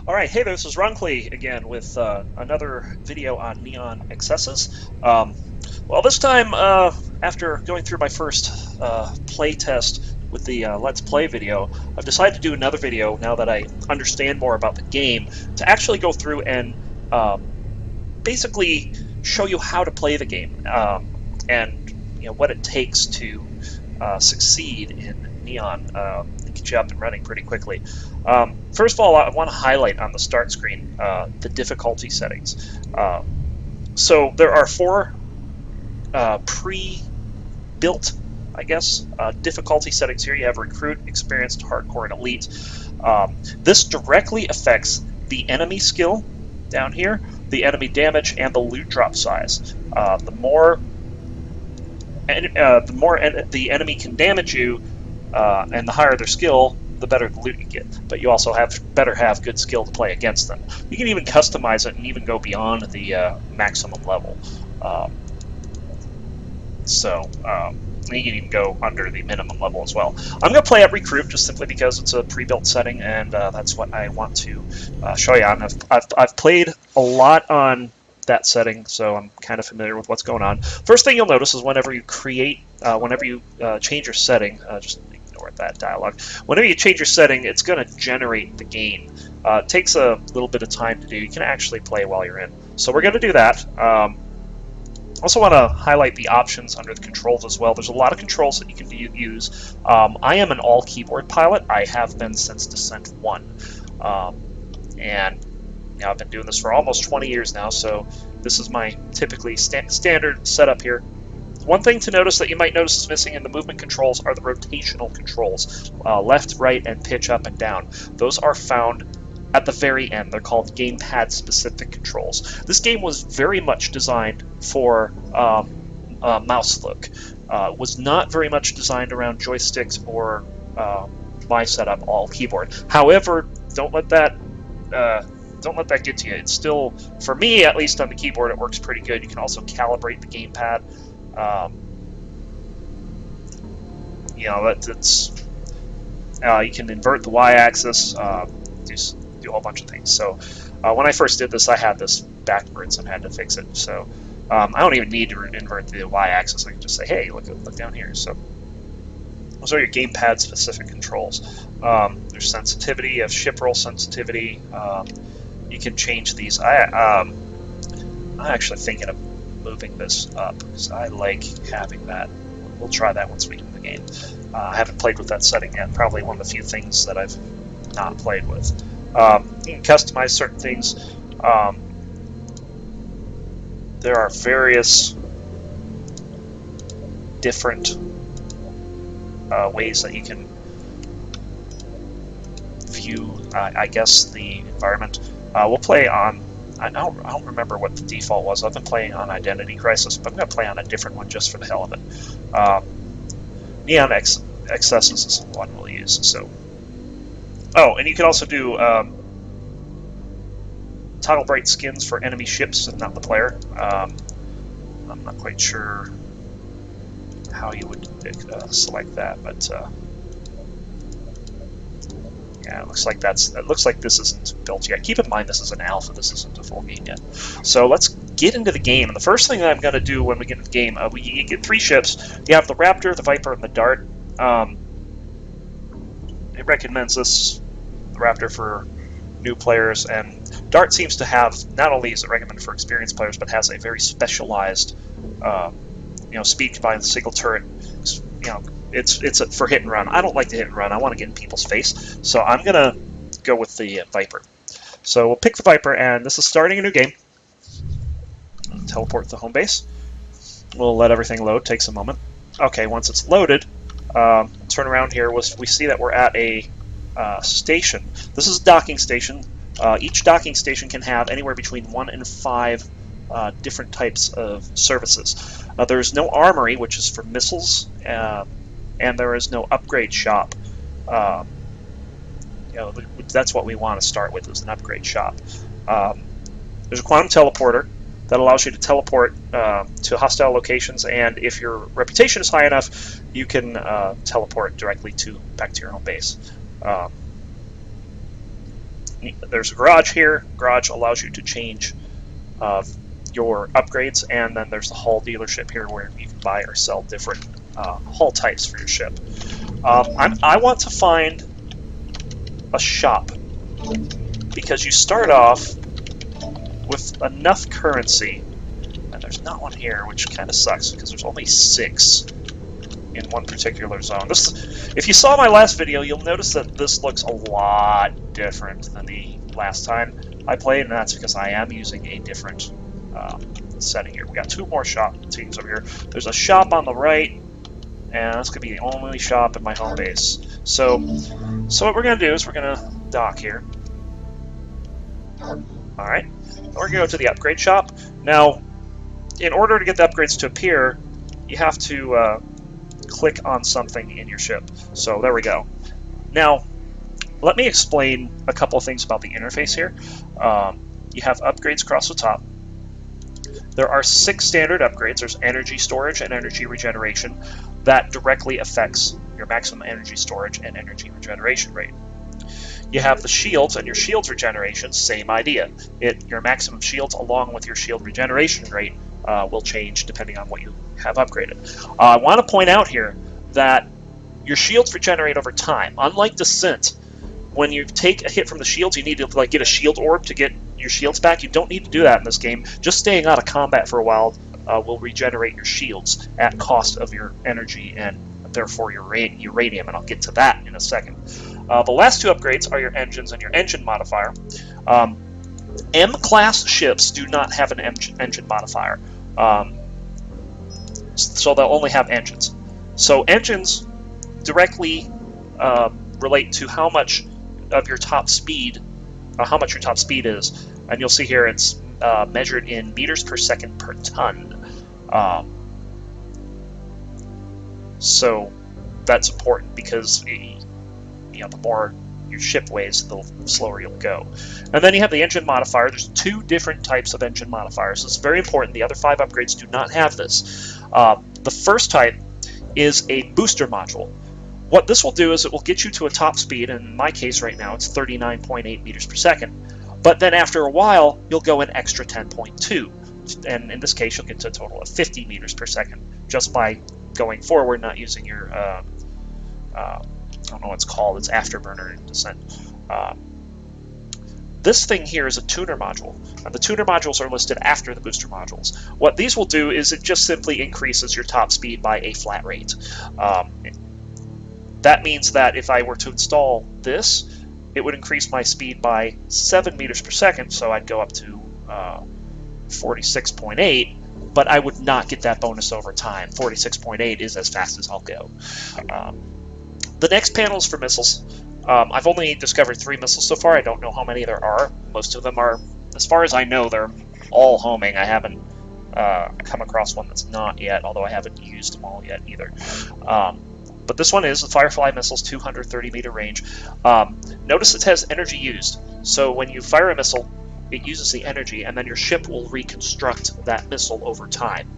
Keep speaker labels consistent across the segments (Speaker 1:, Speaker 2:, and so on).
Speaker 1: Alright, hey, this is Roncli again with another video on NeonXSZ. Well, this time, after going through my first play test with the Let's Play video, I've decided to do another video now that I understand more about the game to actually go through and basically show you how to play the game and what it takes to succeed in Neon and get you up and running pretty quickly. First of all, I want to highlight on the start screen the difficulty settings. So there are four pre-built, I guess, difficulty settings here. You have Recruit, Experienced, Hardcore, and Elite. This directly affects the enemy skill down here, the enemy damage, and the loot drop size. The more the enemy can damage you, and the higher their skill, the better the loot you get. But you also better have good skill to play against them. You can even customize it and even go beyond the maximum level. You can even go under the minimum level as well. I'm going to play at Recruit just simply because it's a pre-built setting, and that's what I want to show you on. I've played a lot on that setting, so I'm kind of familiar with what's going on. First thing you'll notice is whenever you change your setting, just ignore that dialogue. Whenever you change your setting, it's going to generate the game. It takes a little bit of time to do. You can actually play while you're in. So we're going to do that. Also want to highlight the options under the controls as well. There's a lot of controls that you can use. I am an all-keyboard pilot. I have been since Descent 1. And I've been doing this for almost 20 years now, so this is my typically standard setup here. One thing to notice that you might notice is missing in the movement controls are the rotational controls, left, right, and pitch up and down. Those are found at the very end. They're called gamepad specific controls. This game was very much designed for mouse look. Was not very much designed around joysticks or my setup all keyboard. However, don't let that get to you. It's still, for me at least on the keyboard, it works pretty good. You can also calibrate the gamepad. You can invert the y-axis, do a whole bunch of things. So when I first did this, I had this backwards and had to fix it. So I don't even need to invert the y-axis. I can just say, hey, look down here. So those are your gamepad specific controls. There's sensitivity, you have ship roll sensitivity. You can change these. I'm actually thinking of moving this up because I like having that. We'll try that once we get in the game. I haven't played with that setting yet. Probably one of the few things that I've not played with. You can customize certain things. There are various different ways that you can view, I guess, the environment. We'll play on, I don't remember what the default was. I've been playing on Identity Crisis, but I'm going to play on a different one just for the hell of it. NeonXSZ is the one we'll use. So, oh, and you can also do toggle bright skins for enemy ships and not the player. I'm not quite sure how you would select that, but yeah, it looks like this isn't built yet. Keep in mind this is an alpha, this isn't a full game yet. So let's get into the game. And the first thing that I'm going to do when we get into the game, you get three ships. You have the Raptor, the Viper, and the Dart. It recommends the Raptor for new players, and Dart seems to have, not only is it recommended for experienced players, but has a very specialized speed combined with single turret. It's for hit and run. I don't like to hit and run. I want to get in people's face, so I'm gonna go with the Viper. So we'll pick the Viper, and this is starting a new game. Teleport to home base. We'll let everything load. Takes a moment. Okay, once it's loaded, turn around here. We see that we're at a station. This is a docking station. Each docking station can have anywhere between 1 and 5 different types of services. There's no armory, which is for missiles, and there is no upgrade shop. That's what we want to start with, is an upgrade shop. There's a quantum teleporter that allows you to teleport to hostile locations, and if your reputation is high enough, you can teleport directly back to your home base. there's a garage here. Garage allows you to change your upgrades, and then there's the hull dealership here where you can buy or sell different hull types for your ship. I want to find a shop because you start off with enough currency, and there's not one here, which kind of sucks because there's only 6 in one particular zone. If you saw my last video, you'll notice that this looks a lot different than the last time I played, and that's because I am using a different setting here. We got 2 more shop teams over here. There's a shop on the right, and that's going to be the only shop in my home base. So what we're going to do is we're going to dock here. Alright, we're going to go to the upgrade shop. Now, in order to get the upgrades to appear, you have to click on something in your ship. So there we go. Now, let me explain a couple of things about the interface here. You have upgrades across the top. There are 6 standard upgrades. There's energy storage and energy regeneration. That directly affects your maximum energy storage and energy regeneration rate. You have the shields, and your shields regeneration, same idea. Your maximum shields along with your shield regeneration rate will change depending on what you have upgraded. I want to point out here that your shields regenerate over time. Unlike Descent, when you take a hit from the shields, you need to get a shield orb to get your shields back. You don't need to do that in this game. Just staying out of combat for a while will regenerate your shields at cost of your energy and therefore your uranium, and I'll get to that in a second. The last 2 upgrades are your engines and your engine modifier. M-class ships do not have an engine modifier, so they'll only have engines. So engines directly relate to how much of your top speed, is, and you'll see here it's measured in meters per second per ton. So that's important because the more your ship weighs, the slower you'll go. And then you have the engine modifier. There's 2 different types of engine modifiers. It's very important. The other 5 upgrades do not have this. The first type is a booster module. What this will do is it will get you to a top speed, and in my case right now it's 39.8 meters per second. But then after a while, you'll go an extra 10.2. And in this case, you'll get to a total of 50 meters per second just by going forward, not using your, I don't know what it's called, it's afterburner in Descent. This thing here is a tuner module, and the tuner modules are listed after the booster modules. What these will do is it just simply increases your top speed by a flat rate. That means that if I were to install this, it would increase my speed by 7 meters per second, so I'd go up to 46.8, but I would not get that bonus over time. 46.8 is as fast as I'll go. The next panel is for missiles. I've only discovered 3 missiles so far. I don't know how many there are. Most of them are, as far as I know, they're all homing. I haven't come across one that's not yet, although I haven't used them all yet either. But this one is the Firefly missile's 230 meter range. Notice it has energy used. So when you fire a missile, it uses the energy, and then your ship will reconstruct that missile over time.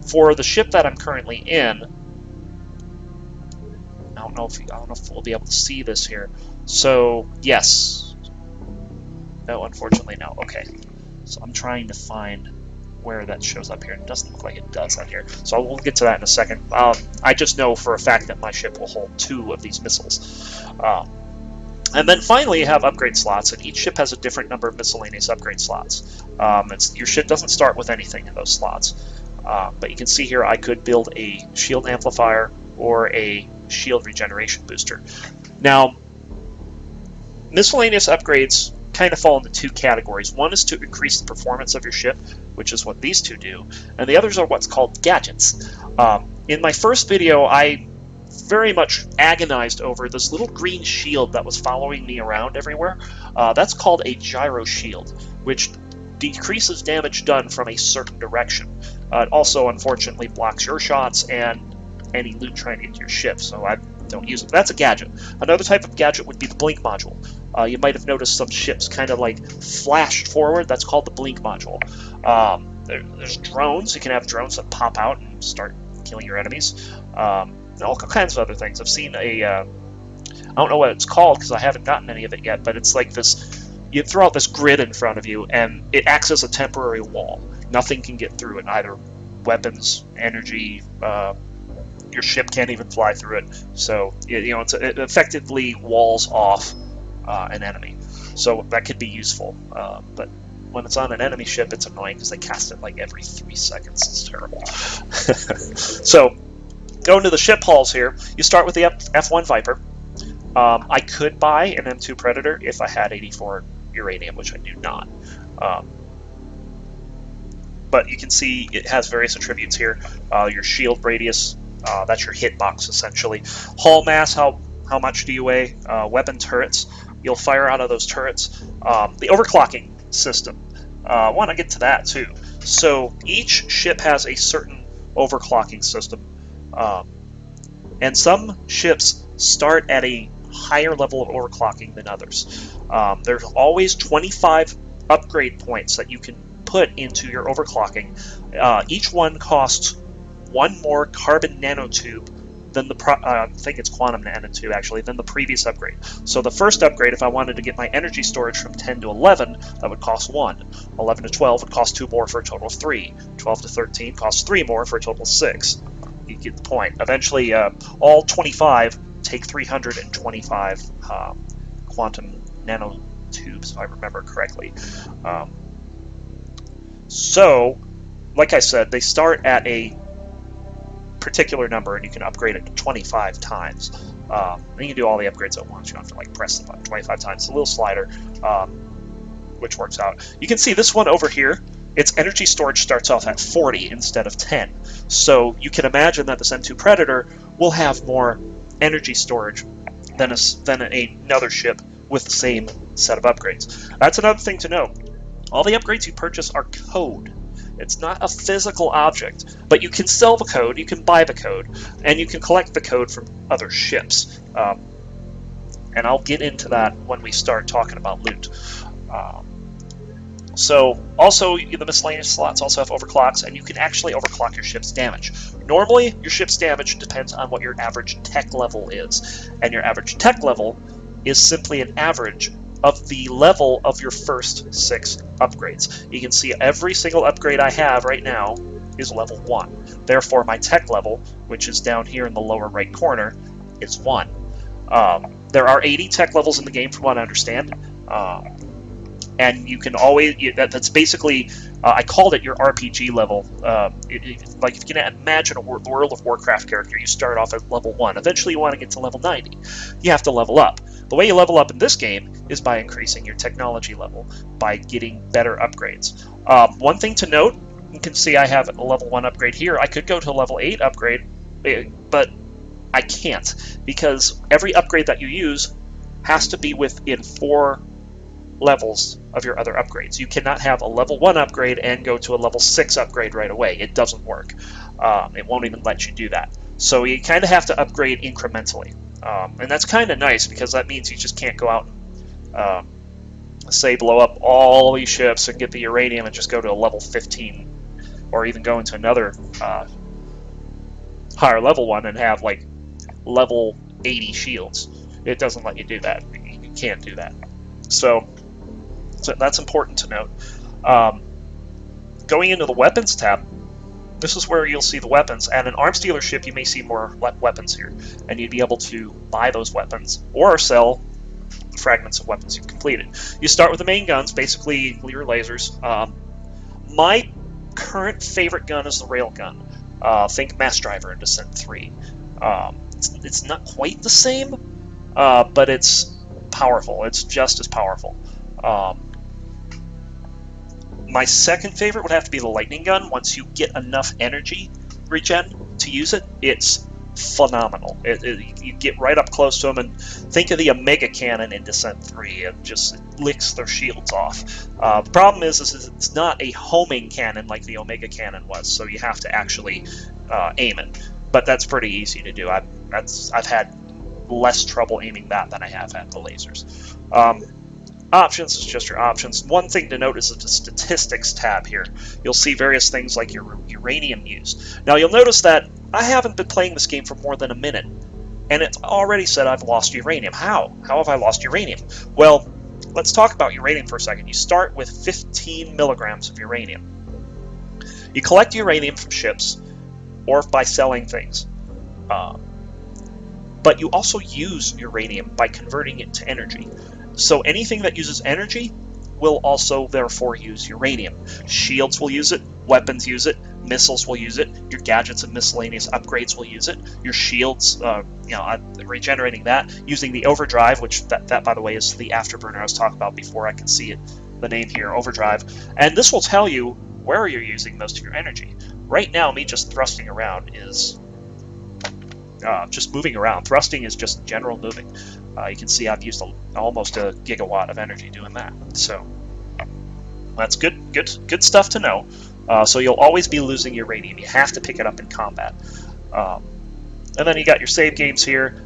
Speaker 1: For the ship that I'm currently in, I don't know if we'll be able to see this here. So yes. No, unfortunately no. Okay. So I'm trying to find where that shows up here. It doesn't look like it does on here. So we'll get to that in a second. I just know for a fact that my ship will hold 2 of these missiles. And then finally you have upgrade slots, and each ship has a different number of miscellaneous upgrade slots. Your ship doesn't start with anything in those slots. But you can see here I could build a shield amplifier or a shield regeneration booster. Now, miscellaneous upgrades kind of fall into 2 categories. One is to increase the performance of your ship, which is what these 2 do, and the others are what's called gadgets. In my first video, I very much agonized over this little green shield that was following me around everywhere. That's called a gyro shield, which decreases damage done from a certain direction. It also, unfortunately, blocks your shots and any loot trying to get to your ship, so I don't use it. That's a gadget. Another type of gadget would be the blink module. You might have noticed some ships kind of like flashed forward. That's called the blink module. There's drones. You can have drones that pop out and start killing your enemies. And all kinds of other things. I've seen I don't know what it's called because I haven't gotten any of it yet, but it's like this, you throw out this grid in front of you, and it acts as a temporary wall. Nothing can get through it, either weapons, energy, your ship can't even fly through it. So, it effectively walls off an enemy. So that could be useful, but when it's on an enemy ship, it's annoying because they cast it like every 3 seconds. It's terrible. So, going to the ship hulls here, you start with the F1 Viper. I could buy an M2 Predator if I had 84 uranium, which I do not. But you can see it has various attributes here. Your shield radius, that's your hitbox essentially. Hull mass, how much do you weigh? Weapon turrets, you'll fire out of those turrets. The overclocking system, I want to get to that too. So each ship has a certain overclocking system, and some ships start at a higher level of overclocking than others. There's always 25 upgrade points that you can put into your overclocking. Each one costs 1 more carbon nanotube than I think it's quantum nanotube actually, than the previous upgrade. So the first upgrade, if I wanted to get my energy storage from 10 to 11, that would cost 1. 11 to 12 would cost 2 more for a total of 3. 12 to 13 costs 3 more for a total of 6. You get the point. Eventually, all 25 take 325 quantum nanotubes, if I remember correctly. So, like I said, they start at a particular number, and you can upgrade it to 25 times. And you can do all the upgrades at once. You don't have to like press the button 25 times. It's a little slider, which works out. You can see this one over here. Its energy storage starts off at 40 instead of 10. So you can imagine that this M2 Predator will have more energy storage than another ship with the same set of upgrades. That's another thing to note. All the upgrades you purchase are code. It's not a physical object, but you can sell the code, you can buy the code, and you can collect the code from other ships. And I'll get into that when we start talking about loot. So, also, the miscellaneous slots also have overclocks, and you can actually overclock your ship's damage. Normally, your ship's damage depends on what your average tech level is, and your average tech level is simply an average of the level of your first 6 upgrades. You can see every single upgrade I have right now is level 1. Therefore, my tech level, which is down here in the lower right corner, is 1. There are 80 tech levels in the game from what I understand. And you can always, that's basically, I called it your RPG level. Like if you can imagine a World of Warcraft character, you start off at level 1. Eventually you want to get to level 90. You have to level up. The way you level up in this game is by increasing your technology level, by getting better upgrades. One thing to note, you can see I have a level 1 upgrade here. I could go to a level 8 upgrade, but I can't, because every upgrade that you use has to be within 4 levels of your other upgrades. You cannot have a level 1 upgrade and go to a level 6 upgrade right away. It doesn't work. It won't even let you do that. So you kind of have to upgrade incrementally. And that's kind of nice, because that means you just can't go out and, say, blow up all these ships and get the uranium and just go to a level 15, or even go into another higher level one and have like level 80 shields. It doesn't let you do that. You can't do that. So that's important to note. Going into the weapons tab, this is where you'll see the weapons. At an arms dealership, you may see more weapons here, and you'd be able to buy those weapons or sell fragments of weapons you've completed. You start with the main guns, basically your lasers. My current favorite gun is the railgun. Think Mass Driver in Descent 3. It's not quite the same, but it's powerful. It's just as powerful. My second favorite would have to be the lightning gun. Once you get enough energy regen to use it, it's phenomenal. You get right up close to them, and think of the Omega Cannon in Descent 3. It just licks their shields off. The problem is it's not a homing cannon like the Omega Cannon was, so you have to actually aim it. But that's pretty easy to do. I've had less trouble aiming that than I have had the lasers. Options is just your options. One thing to note is the statistics tab here. You'll see various things like your uranium use. Now you'll notice that I haven't been playing this game for more than a minute, and it's already said I've lost uranium. How? How have I lost uranium? Well, let's talk about uranium for a second. You start with 15 milligrams of uranium. You collect uranium from ships or by selling things. But you also use uranium by converting it to energy. So anything that uses energy will also therefore use uranium. Shields will use it, weapons use it, missiles will use it, your gadgets and miscellaneous upgrades will use it, your shields, regenerating that, using the overdrive, which that by the way is the afterburner I was talking about before. I can see it, the name here, overdrive. And this will tell you where you're using most of your energy. Right now, me just thrusting around is just moving around. Thrusting is just general moving. You can see I've used almost a gigawatt of energy doing that. So that's good stuff to know. So you'll always be losing uranium. You have to pick it up in combat. And then you got your save games here.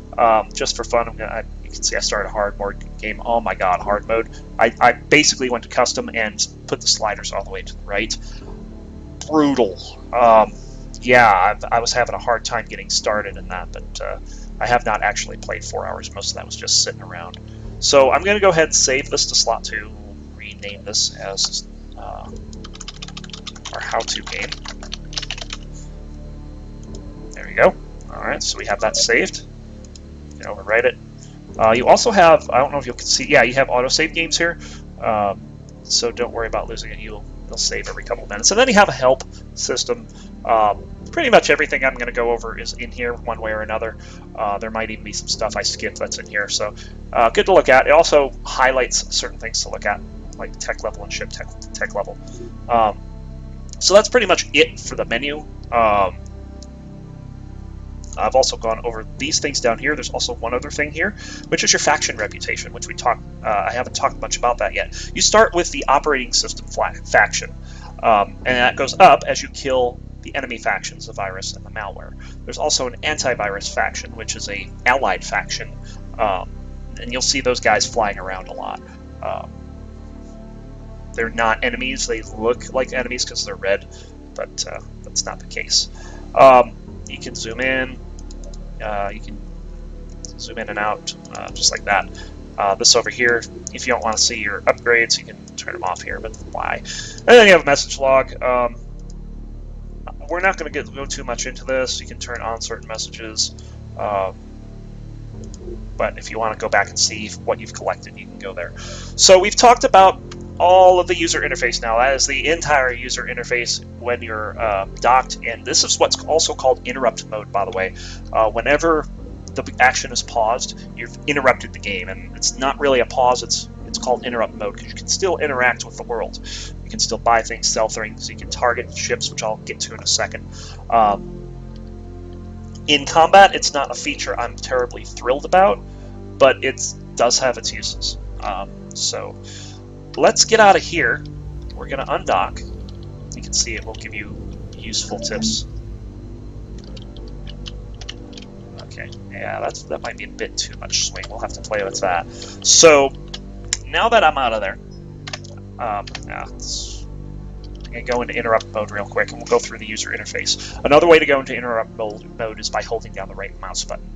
Speaker 1: Just for fun, you can see I started a hard mode game. Oh my god, hard mode. I basically went to custom and put the sliders all the way to the right. Brutal. Yeah, I was having a hard time getting started in that, but I have not actually played 4 hours. Most of that was just sitting around. So I'm going to go ahead and save this to slot 2. Rename this as our how-to game. There we go. All right, so we have that saved. You can overwrite it. You also have, I don't know if you can see, yeah, you have autosave games here. So don't worry about losing it. They'll save every couple minutes. And then you have a help system. Pretty much everything I'm going to go over is in here one way or another. There might even be some stuff I skipped that's in here. So good to look at. It also highlights certain things to look at, like tech level and ship tech level. So that's pretty much it for the menu. I've also gone over these things down here. There's also one other thing here, which is your faction reputation, which I haven't talked much about that yet. You start with the operating system faction, and that goes up as you kill the enemy factions, the virus and the malware. There's also an antivirus faction, which is a allied faction, and you'll see those guys flying around a lot. They're not enemies. They look like enemies because they're red, but that's not the case. You can zoom in. You can zoom in and out just like that. This over here, if you don't want to see your upgrades, you can turn them off here, but why? And then you have a message log. We're not going to go too much into this. You can turn on certain messages. But if you want to go back and see what you've collected, you can go there. So we've talked about all of the user interface now. That is the entire user interface when you're docked, and this is what's also called interrupt mode, by the way. Whenever the action is paused, you've interrupted the game, and it's not really a pause, it's called interrupt mode, because you can still interact with the world. You can still buy things, sell things, you can target ships, which I'll get to in a second. In combat, it's not a feature I'm terribly thrilled about, but it does have its uses. So let's get out of here. We're going to undock. You can see it will give you useful tips. Okay, yeah, that might be a bit too much swing. We'll have to play with that. So now that I'm out of there, I'm going to go into interrupt mode real quick, and we'll go through the user interface. Another way to go into interrupt mode is by holding down the right mouse button.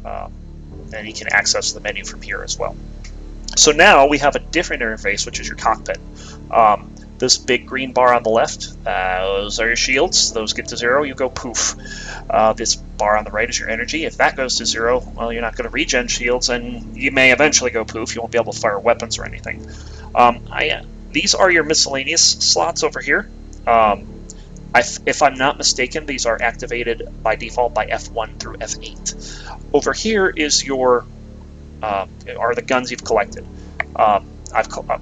Speaker 1: And you can access the menu from here as well. So now we have a different interface, which is your cockpit. This big green bar on the left, those are your shields. Those get to 0, you go poof. This bar on the right is your energy. If that goes to 0, well, you're not going to regen shields, and you may eventually go poof. You won't be able to fire weapons or anything. These are your miscellaneous slots over here. If I'm not mistaken, these are activated by default by F1 through F8. Over here is your are the guns you've collected.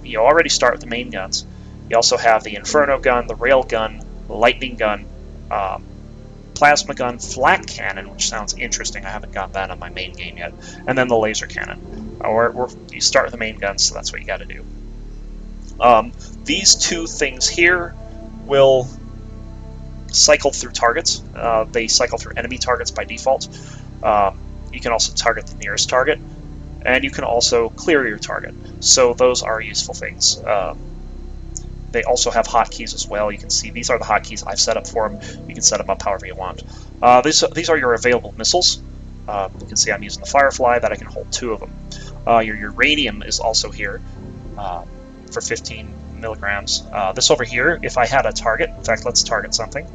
Speaker 1: You already start with the main guns. You also have the Inferno gun, the Rail gun, the Lightning gun, Plasma gun, Flak cannon, which sounds interesting. I haven't got that on my main game yet, and then the laser cannon. You start with the main guns, so that's what you got to do. These two things here will cycle through targets. They cycle through enemy targets by default. You can also target the nearest target, and you can also clear your target. So those are useful things. They also have hotkeys as well. You can see these are the hotkeys I've set up for them. You can set them up however you want. These are your available missiles. You can see I'm using the Firefly, that I can hold 2 of them. Your uranium is also here for 15 milligrams. This over here, if I had a target, in fact, let's target something.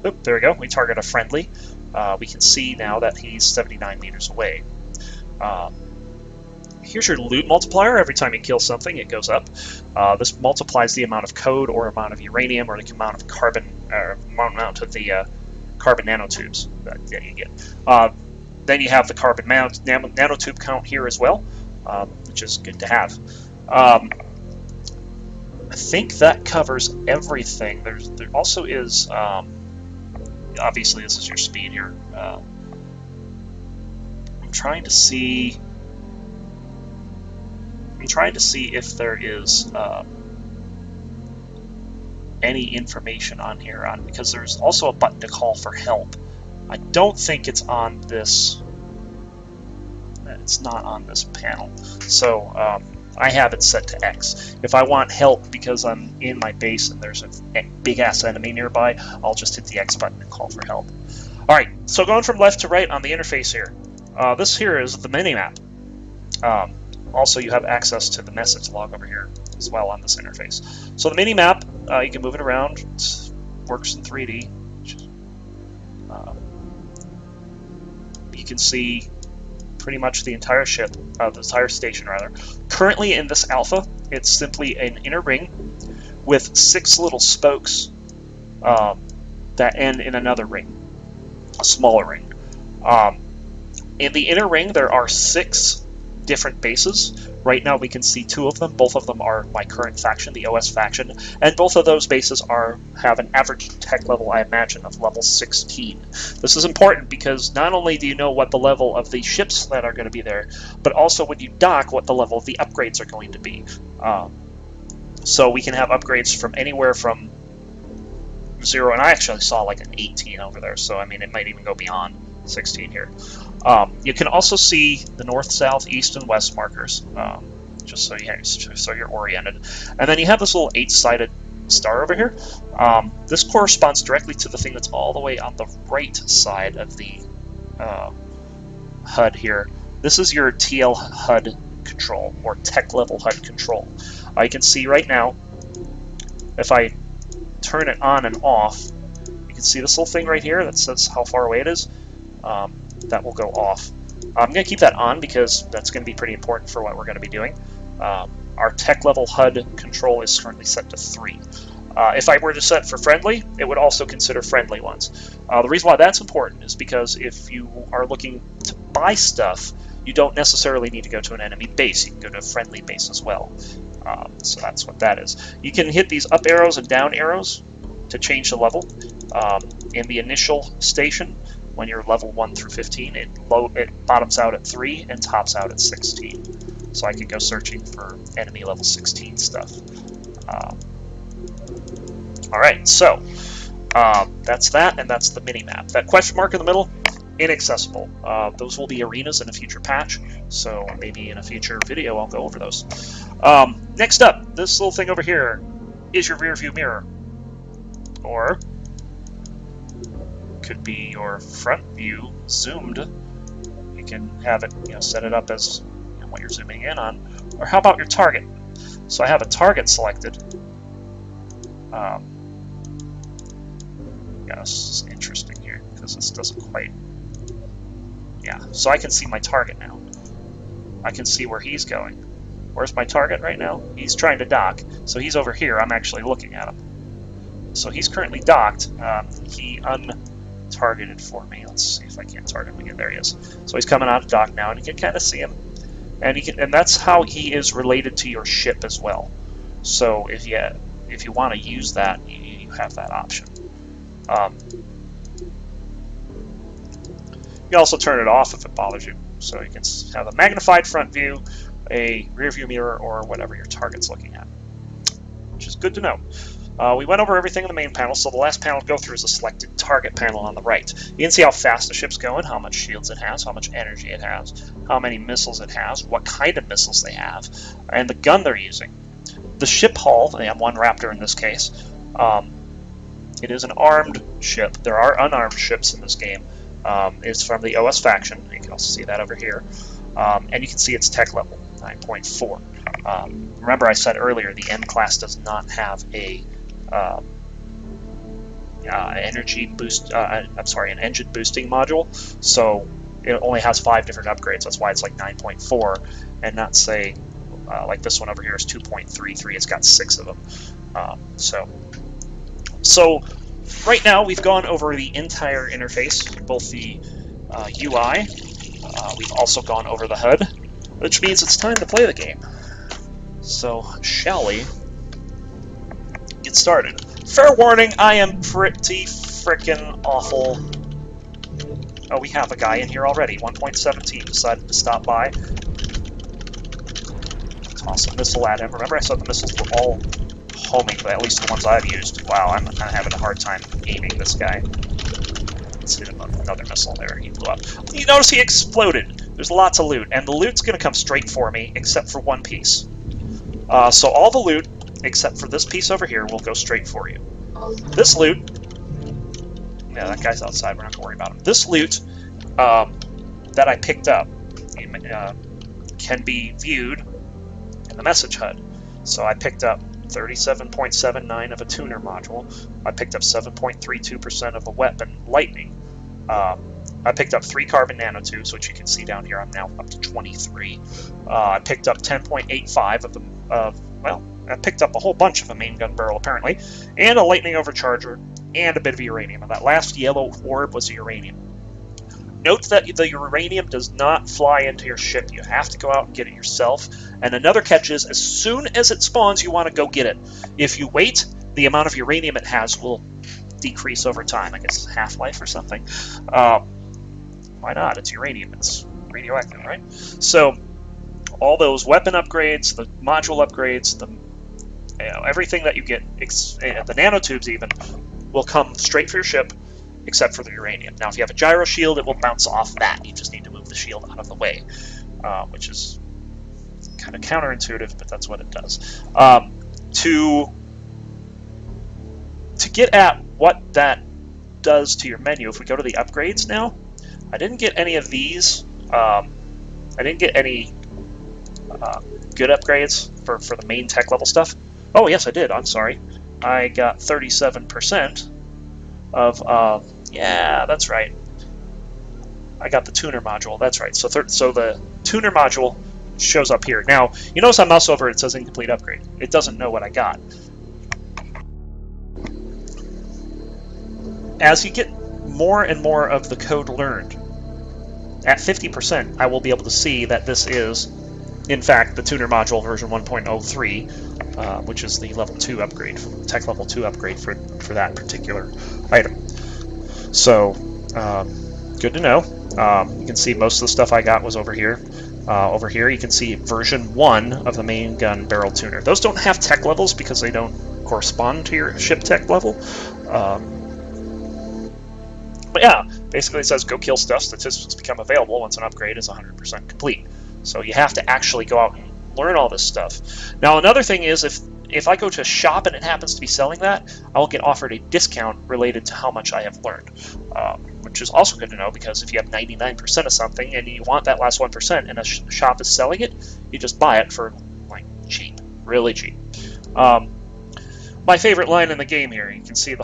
Speaker 1: Oop, there we go. We target a friendly. We can see now that he's 79 meters away. Here's your loot multiplier. Every time you kill something, it goes up. This multiplies the amount of code or amount of uranium or the amount of carbon, or amount of the carbon nanotubes that you get. Then you have the carbon nanotube count here as well, which is good to have. I think that covers everything. There also is, obviously this is your speed here. I'm trying to see if there is any information on here because there's also a button to call for help. I don't think it's on this. It's not on this panel. So I have it set to X. If I want help because I'm in my base and there's a big ass enemy nearby, I'll just hit the X button and call for help. All right. So going from left to right on the interface here. This here is the minimap. Also, you have access to the message log over here as well on this interface. So the mini-map, you can move it around. It works in 3D. You can see pretty much the entire ship, the entire station rather. Currently in this alpha, it's simply an inner ring with 6 little spokes that end in another ring, a smaller ring. In the inner ring, there are 6 different bases. Right now we can see 2 of them. Both of them are my current faction, the OS faction, and both of those bases have an average tech level, I imagine, of level 16. This is important because not only do you know what the level of the ships that are going to be there, but also when you dock what the level of the upgrades are going to be. So we can have upgrades from anywhere from 0, and I actually saw like an 18 over there, so I mean it might even go beyond 16 here. You can also see the north, south, east, and west markers, just so you're oriented. And then you have this little 8-sided star over here. This corresponds directly to the thing that's all the way on the right side of the HUD here. This is your TL HUD control, or tech level HUD control. You can see right now, if I turn it on and off, you can see this little thing right here that says how far away it is. That will go off. I'm going to keep that on because that's going to be pretty important for what we're going to be doing. Our tech level HUD control is currently set to 3. If I were to set for friendly, it would also consider friendly ones. The reason why that's important is because if you are looking to buy stuff, you don't necessarily need to go to an enemy base. You can go to a friendly base as well. So that's what that is. You can hit these up arrows and down arrows to change the level. In the initial station, when you're level 1 through 15, it bottoms out at 3 and tops out at 16. So I could go searching for enemy level 16 stuff. Alright, so that's that, and that's the mini-map. That question mark in the middle, inaccessible. Those will be arenas in a future patch, so maybe in a future video I'll go over those. Next up, this little thing over here is your rear view mirror. Or could be your front view zoomed. You can have it, set it up as what you're zooming in on. Or how about your target? So I have a target selected. Yeah, this is interesting here because this doesn't quite. Yeah, so I can see my target now. I can see where he's going. Where's my target right now? He's trying to dock, so he's over here. I'm actually looking at him. So he's currently docked. He untargeted for me. Let's see if I can't target him again. There he is. So he's coming out of dock now, and you can kind of see him. And that's how he is related to your ship as well. So if you want to use that, you have that option. You can also turn it off if it bothers you. So you can have a magnified front view, a rear view mirror, or whatever your target's looking at, which is good to know. We went over everything in the main panel, so the last panel to go through is the selected target panel on the right. You can see how fast the ship's going, how much shields it has, how much energy it has, how many missiles it has, what kind of missiles they have, and the gun they're using. The ship hull, they have one Raptor in this case, it is an armed ship. There are unarmed ships in this game. is from the OS faction. You can also see that over here. And you can see its tech level, 9.4. Remember I said earlier the M class does not have a energy boost, I'm sorry, an engine boosting module, so it only has 5 different upgrades. That's why it's like 9.4, and not say like this one over here is 2.33. It's got 6 of them. So right now we've gone over the entire interface, both the UI. We've also gone over the HUD, which means it's time to play the game. So shall we get started? Fair warning, I am pretty frickin' awful. Oh, we have a guy in here already. 1.17 decided to stop by. Toss a missile at him. Remember I said the missiles were all homing, but at least the ones I've used. Wow, I'm having a hard time aiming this guy. Let's hit him with another missile there. He blew up. You notice he exploded. There's lots of loot, and the loot's going to come straight for me, except for one piece. So all the loot, except for this piece over here, will go straight for you. This loot, yeah, that guy's outside, we're not going to worry about him. This loot that I picked up can be viewed in the message HUD. So I picked up 37.79 of a tuner module. I picked up 7.32% of a weapon lightning. I picked up 3 carbon nanotubes, which you can see down here. I'm now up to 23. I picked up 10.85 of them. Well, I picked up a whole bunch of a main gun barrel apparently, and a lightning overcharger, and a bit of uranium. And that last yellow orb was uranium. Note that the uranium does not fly into your ship. You have to go out and get it yourself. And another catch is, as soon as it spawns, you want to go get it. If you wait, the amount of uranium it has will decrease over time. I guess half-life or something. Why not? It's uranium. It's radioactive, right? So all those weapon upgrades, the module upgrades, everything that you get, the nanotubes even, will come straight for your ship, except for the uranium. Now, if you have a gyro shield, it will bounce off that. You just need to move the shield out of the way, which is kind of counterintuitive, but that's what it does. To get at what that does to your menu, if we go to the upgrades now, I didn't get any of these. I didn't get any good upgrades for the main tech level stuff. Oh, yes, I did. I'm sorry. I got 37% of... yeah, that's right. I got the tuner module. That's right. So the tuner module shows up here. Now, you notice I mouse over it says incomplete upgrade. It doesn't know what I got. As you get more and more of the code learned, at 50%, I will be able to see that this is, in fact, the tuner module version 1.03, which is the level 2 upgrade, tech level 2 upgrade for that particular item. So, good to know. You can see most of the stuff I got was over here. Over here you can see version 1 of the main gun barrel tuner. Those don't have tech levels because they don't correspond to your ship tech level. But yeah, basically it says go kill stuff, statistics become available once an upgrade is 100% complete. So you have to actually go out and learn all this stuff. Now another thing is, if I go to a shop and it happens to be selling that, I will get offered a discount related to how much I have learned, which is also good to know, because if you have 99% of something and you want that last 1% and a shop is selling it, you just buy it for like cheap, really cheap. My favorite line in the game here, you can see the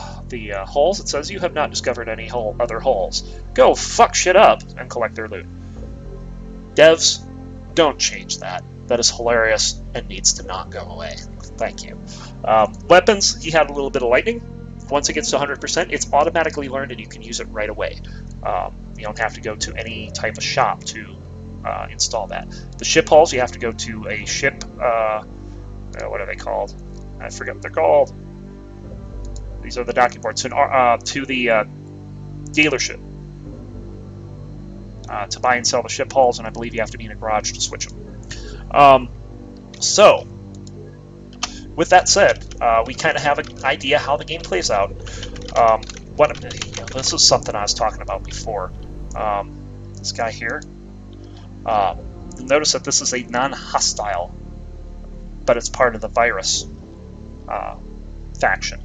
Speaker 1: hulls. It says, you have not discovered any other hulls. Go fuck shit up and collect their loot. Devs, don't change that. That is hilarious and needs to not go away. Thank you. Weapons, he had a little bit of lightning. Once it gets to 100%, it's automatically learned and you can use it right away. You don't have to go to any type of shop to install that. The ship hulls, you have to go to a ship, what are they called? I forget what they're called. These are the docking ports. To the dealership to buy and sell the ship hulls, and I believe you have to be in a garage to switch them. So, with that said, we kind of have an idea how the game plays out. This is something I was talking about before. This guy here. Notice that this is a non-hostile, but it's part of the virus faction.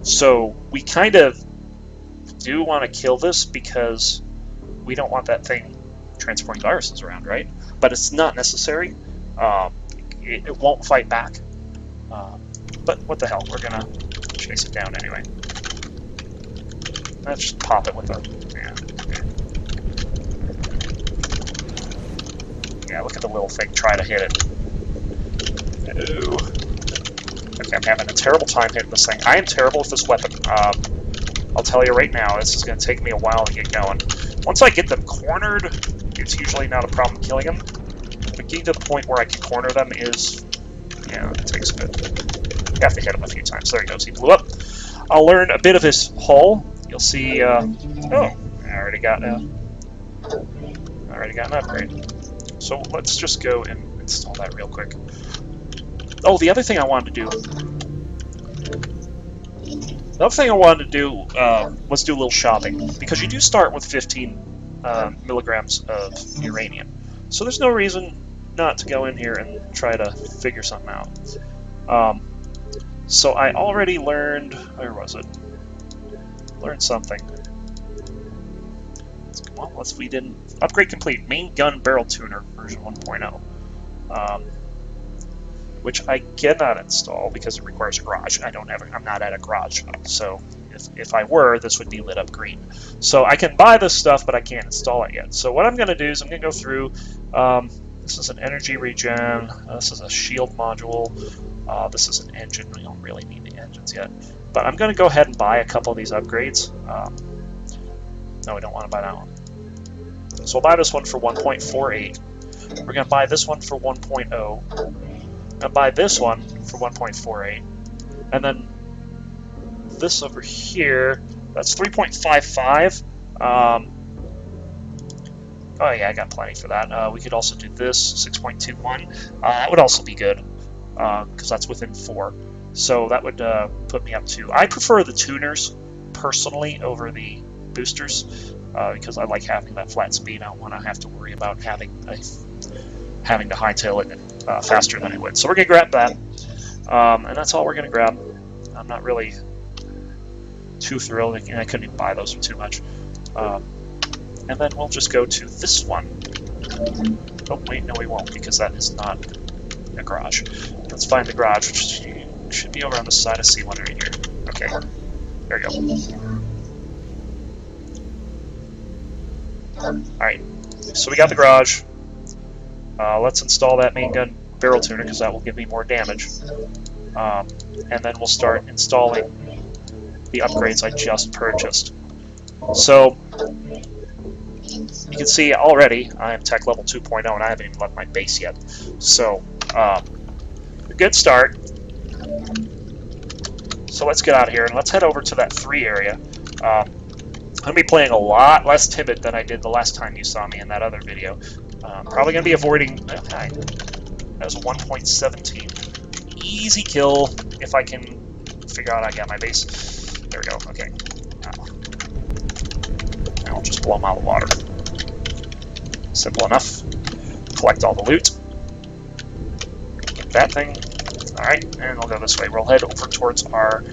Speaker 1: So we kind of do want to kill this because we don't want that thing transporting viruses around, right? But it's not necessary. It won't fight back. But what the hell? We're gonna chase it down anyway. Let's just pop it with a... Yeah, look at the little thing try to hit it. Ooh. Okay, I'm having a terrible time hitting this thing. I am terrible with this weapon. I'll tell you right now, this is going to take me a while to get going. Once I get them cornered, it's usually not a problem killing them. But getting to the point where I can corner them is... Yeah, it takes a bit. You have to hit him a few times. There he goes. He blew up. I'll learn a bit of his hull. You'll see... oh, I already got an upgrade. So let's just go and install that real quick. Oh, the other thing I wanted to do... was do a little shopping. Because you do start with 15 milligrams of uranium. So there's no reason not to go in here and try to figure something out. So I already learned... Where was it? Learned something. Well, we didn't... Upgrade complete. Main gun barrel tuner version 1.0. Which I cannot install because it requires a garage. I'm not at a garage. So if I were, this would be lit up green. So I can buy this stuff, but I can't install it yet. So what I'm going to do is I'm going to go through... this is an energy regen. This is a shield module. This is an engine. We don't really need the engines yet. But I'm going to go ahead and buy a couple of these upgrades. No, we don't want to buy that one. So we'll buy this one for 1.48. We're going to buy this one for 1.0. And buy this one for 1.48. And then this over here, that's 3.55. Oh yeah, I got plenty for that. We could also do this, 6.21. That would also be good, because that's within 4. So that would put me up to... I prefer the tuners, personally, over the boosters, because I like having that flat speed. I don't want to have to worry about having to hightail it faster than I would. So we're going to grab that, and that's all we're going to grab. I'm not really too thrilled, and I couldn't even buy those for too much. And then we'll just go to this one. Oh, wait, no we won't, because that is not a garage. Let's find the garage, which should be over on the side of C1 right here. Okay, there we go. Alright, so we got the garage. Let's install that main gun barrel tuner, because that will give me more damage. And then we'll start installing the upgrades I just purchased. So, you can see already I am tech level 2.0 and I haven't even left my base yet. So, a good start. So let's get out of here and let's head over to that 3 area. I'm going to be playing a lot less timid than I did the last time you saw me in that other video. Probably going to be avoiding... Okay, that was a 1.17. Easy kill if I can figure out I got my base. There we go, okay. Now I'll just blow them out of the water. Simple enough. Collect all the loot. Get that thing. Alright, and we'll go this way. We'll head over towards our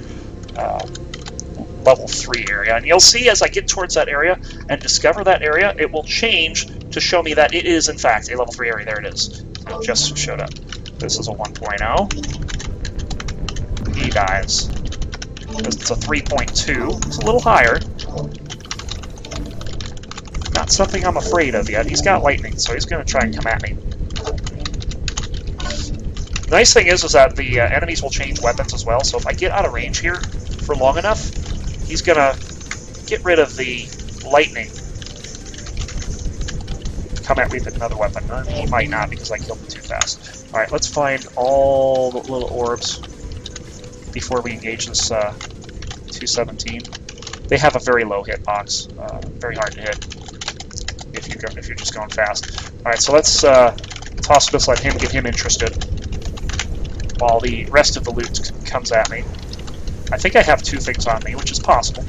Speaker 1: level 3 area. And you'll see as I get towards that area and discover that area, it will change to show me that it is, in fact, a level 3 area. There it is. It just showed up. This is a 1.0. He dies. It's a 3.2. It's a little higher. Not something I'm afraid of yet. He's got lightning, so he's going to try and come at me. The nice thing is that the enemies will change weapons as well, so if I get out of range here for long enough, he's going to get rid of the lightning. Come at me with another weapon. He might not because I killed him too fast. Alright, let's find all the little orbs before we engage this 217. They have a very low hitbox, very hard to hit if you're just going fast. Alright, so let's toss this, let him get him interested, while the rest of the loot comes at me. I think I have 2 things on me, which is possible.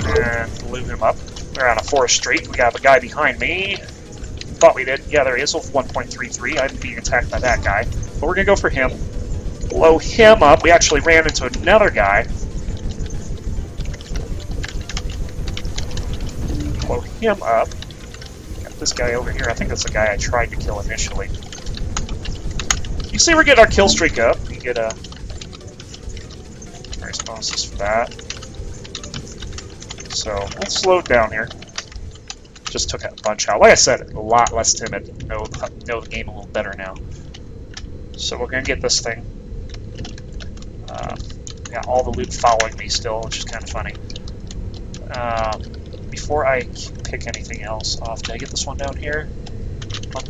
Speaker 1: And loot him up. We're on a forest street. We got a guy behind me. Thought we did. Yeah, there he is with 1.33. I'm being attacked by that guy. But we're going to go for him. Blow him up. We actually ran into another guy. him up. Got this guy over here. I think that's the guy I tried to kill initially. You see we're getting our kill streak up. We get a nice bonuses for that. So we'll slow it down here. Just took a bunch out. Like I said, a lot less timid. Know the game a little better now. So we're gonna get this thing. Got all the loot following me still, which is kind of funny. Before I pick anything else off, did I get this one down here? I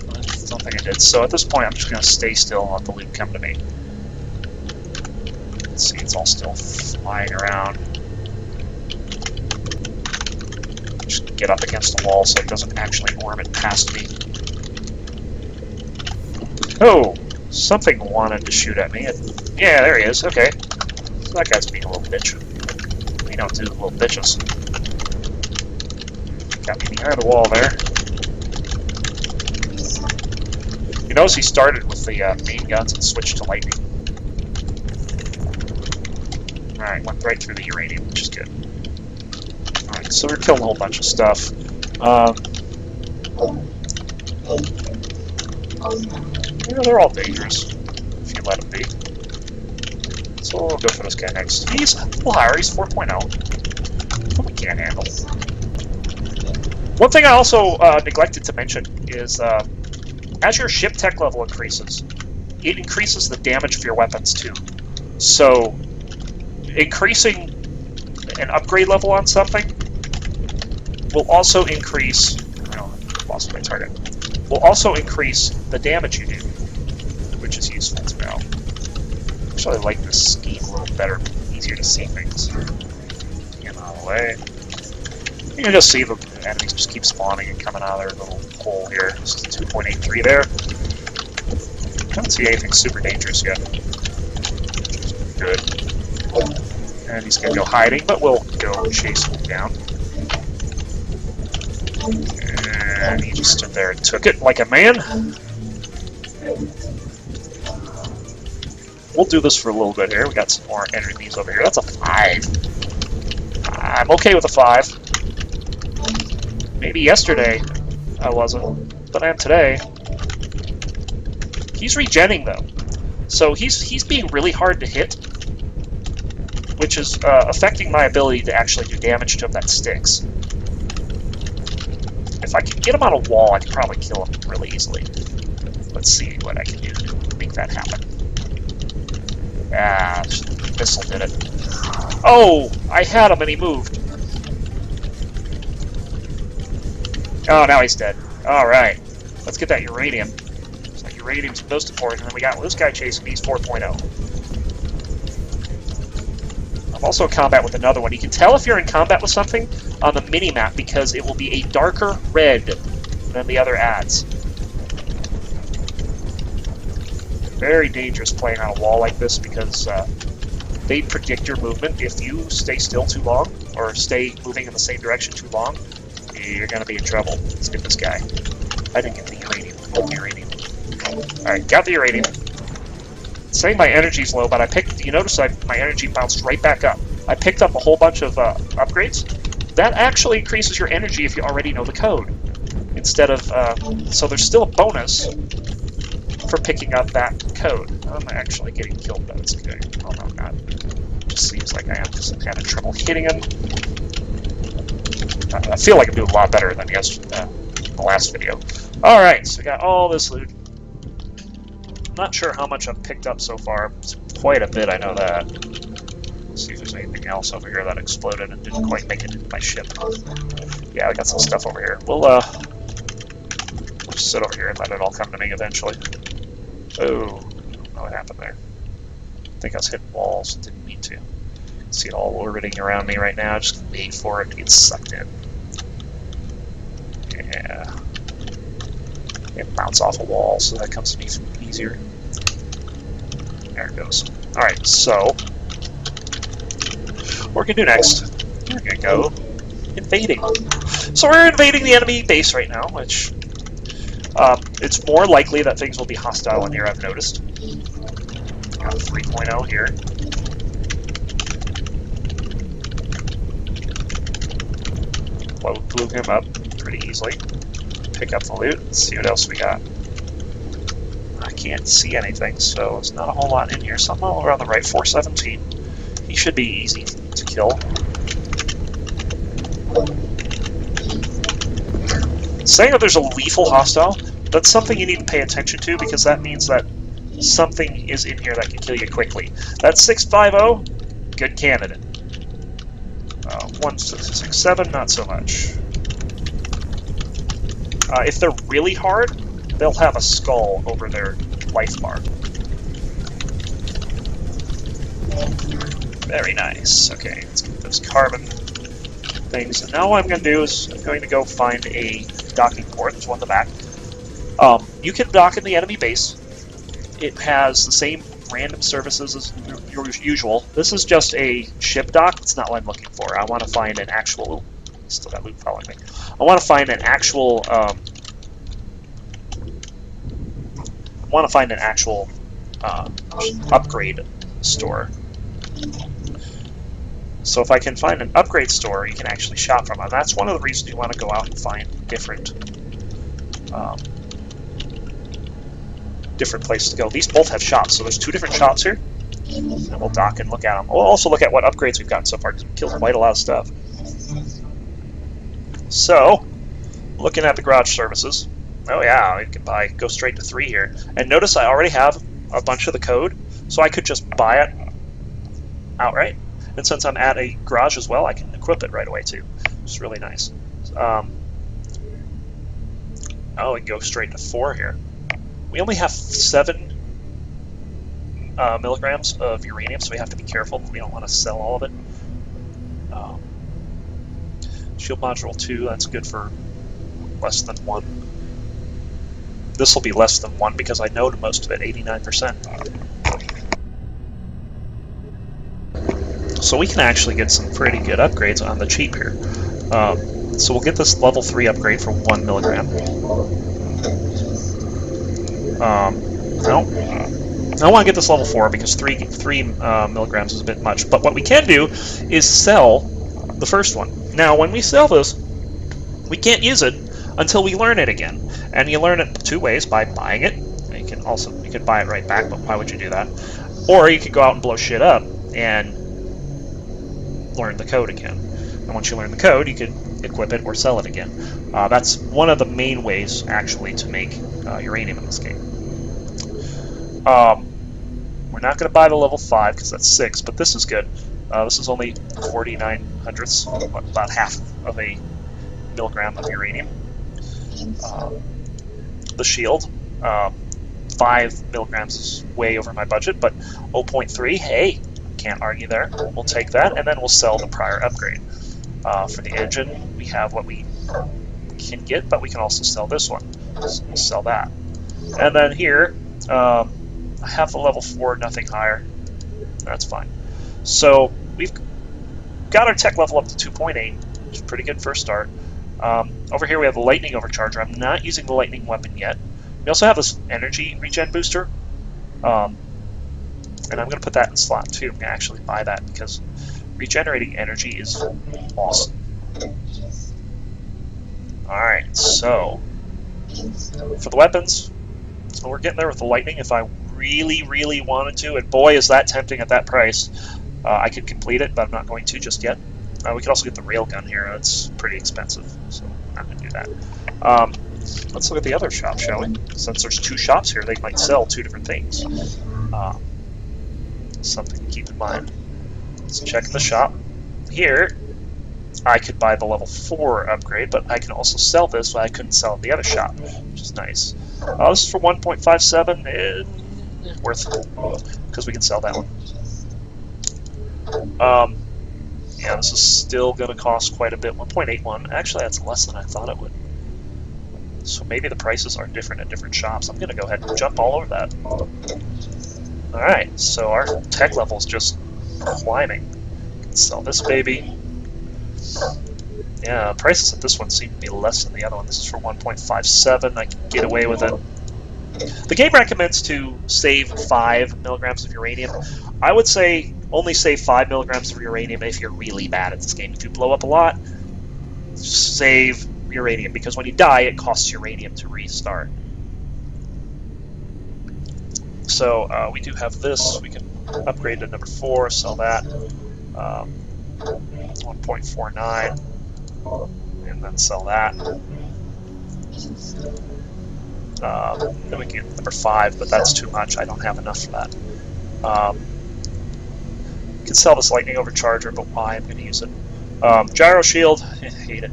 Speaker 1: don't think I did. So at this point, I'm just gonna stay still and let the loot come to me. Let's see, it's all still flying around. Just get up against the wall so it doesn't actually orbit past me. Oh! Something wanted to shoot at me. Yeah, there he is. Okay. So that guy's being a little bitch. We don't do little bitches. Got me behind the wall there. You notice he started with the main guns and switched to lightning. Alright, went right through the uranium, which is good. Alright, so we're killing a whole bunch of stuff. You know, they're all dangerous, if you let them be. So we'll go for this guy next. He's a little higher, he's 4.0. What we can't handle. One thing I also neglected to mention is as your ship tech level increases, it increases the damage of your weapons too. So increasing an upgrade level on something will also increase, oh, lost my target, will also increase the damage you do, which is useful to know. Actually, I like this scheme a little better, easier to see things. Get out of the way. You can just see the enemies just keep spawning and coming out of their little hole here. Just 2.83 there. I don't see anything super dangerous yet. Good. And he's gonna go hiding, but we'll go chase him down. And he just stood there and took it like a man. We'll do this for a little bit here. We got some more enemies over here. That's a 5. I'm okay with a 5. Maybe yesterday I wasn't, but I am today. He's regenning though, so he's being really hard to hit, which is affecting my ability to actually do damage to him that sticks. If I can get him on a wall, I can probably kill him really easily. Let's see what I can do to make that happen. Ah, the missile did it. Oh, I had him and he moved. Oh, now he's dead. Alright, let's get that uranium. So uranium's most important, and then we got this guy chasing me, he's 4.0. I'm also in combat with another one. You can tell if you're in combat with something on the mini-map because it will be a darker red than the other ads. Very dangerous playing on a wall like this because they predict your movement. If you stay still too long, or stay moving in the same direction too long, you're going to be in trouble. Let's get this guy. I didn't get the uranium. Got the uranium. Alright, got the uranium. It's saying my energy's low, but I picked, you notice my energy bounced right back up. I picked up a whole bunch of upgrades. That actually increases your energy if you already know the code. Instead of, so there's still a bonus for picking up that code. I'm actually getting killed, but it's okay. Oh no, I'm not. It just seems like I am because I'm having trouble hitting him. I feel like I'm doing a lot better than the last video. Alright, so we got all this loot. Not sure how much I've picked up so far. It's quite a bit, I know that. Let's see if there's anything else over here that exploded and didn't quite make it into my ship. Yeah, I got some stuff over here. We'll just sit over here and let it all come to me eventually. Oh, I don't know what happened there. I think I was hitting walls, didn't mean to. See it all orbiting around me right now. Just wait for it to get sucked in. Yeah. It bounce off a wall, so that comes to me easier. There it goes. Alright, so what we're gonna do next, we're gonna go invading. So we're invading the enemy base right now, which it's more likely that things will be hostile in here, I've noticed. Got 3.0 here. Blew him up. pretty easily. Pick up the loot. Let's see what else we got. I can't see anything, so there's not a whole lot in here. Something all around the right. 417. He should be easy to kill. Saying that there's a lethal hostile, that's something you need to pay attention to, because that means that something is in here that can kill you quickly. That's 650, good candidate. 1667, not so much. If they're really hard, they'll have a skull over their life bar. Very nice. Okay, let's get those carbon things. And now what I'm going to do is I'm going to go find a docking port. There's one in the back. You can dock in the enemy base. It has the same random services as usual. This is just a ship dock. That's not what I'm looking for. I want to find an actual... Still got loot following me. I want to find an actual... upgrade store. So if I can find an upgrade store, you can actually shop from it. That's one of the reasons you want to go out and find different places to go. These both have shops, so there's 2 different shops here. And we'll dock and look at them. We'll also look at what upgrades we've gotten so far. We've killed quite a lot of stuff. So, looking at the garage services. Oh yeah, you can go straight to 3 here. And notice I already have a bunch of the code, so I could just buy it outright. And since I'm at a garage as well, I can equip it right away too. It's really nice. Oh, we can go straight to 4 here. We only have 7 milligrams of uranium, so we have to be careful. We don't want to sell all of it. Shield module 2, that's good for less than 1. This will be less than 1 because I know most of it, 89%. So we can actually get some pretty good upgrades on the cheap here. So we'll get this level 3 upgrade for 1 milligram. No. I want to get this level 4 because 3 milligrams is a bit much. But what we can do is sell the first one. Now, when we sell this, we can't use it until we learn it again. And you learn it 2 ways: by buying it. You can buy it right back, but why would you do that? Or you could go out and blow shit up and learn the code again. And once you learn the code, you can equip it or sell it again. That's one of the main ways, actually, to make uranium in this game. We're not going to buy the level 5 because that's 6, but this is good. This is only 49 hundredths, about half of a milligram of uranium. The shield, 5 milligrams is way over my budget, but 0.3, hey, can't argue there. We'll take that, and then we'll sell the prior upgrade. For the engine, we have what we can get, but we can also sell this one. So we'll sell that. And then here, I have the level 4, nothing higher. That's fine. So we've got our tech level up to 2.8, which is pretty good for a start. Over here we have the lightning overcharger. I'm not using the lightning weapon yet. We also have this energy regen booster. And I'm going to put that in slot 2. I'm going to actually buy that because regenerating energy is awesome. Alright, so for the weapons, so we're getting there with the lightning. If I really, really wanted to, and boy is that tempting at that price, I could complete it, but I'm not going to just yet. We could also get the railgun here. It's pretty expensive, so I'm not going to do that. Let's look at the other shop, shall we? Since there's 2 shops here, they might sell 2 different things. Something to keep in mind. Let's check the shop. Here, I could buy the level 4 upgrade, but I can also sell this, but I couldn't sell at the other shop, which is nice. This is for 1.57, worth it, because we can sell that one. Yeah, this is still going to cost quite a bit, 1.81. Actually, that's less than I thought it would. So maybe the prices are different at different shops. I'm going to go ahead and jump all over that. Alright, so our tech level is just climbing. Let's sell this baby. Yeah, prices at this one seem to be less than the other one. This is for 1.57. I can get away with it. The game recommends to save 5 milligrams of uranium. I would say only save 5 milligrams of uranium if you're really bad at this game. If you blow up a lot, save uranium, because when you die, it costs uranium to restart. So we do have this. We can upgrade to number 4, sell that. 1.49, and then sell that. Then we can get number 5, but that's too much. I don't have enough for that. Can sell this lightning overcharger, but why? I'm going to use it. Gyro shield, hate it.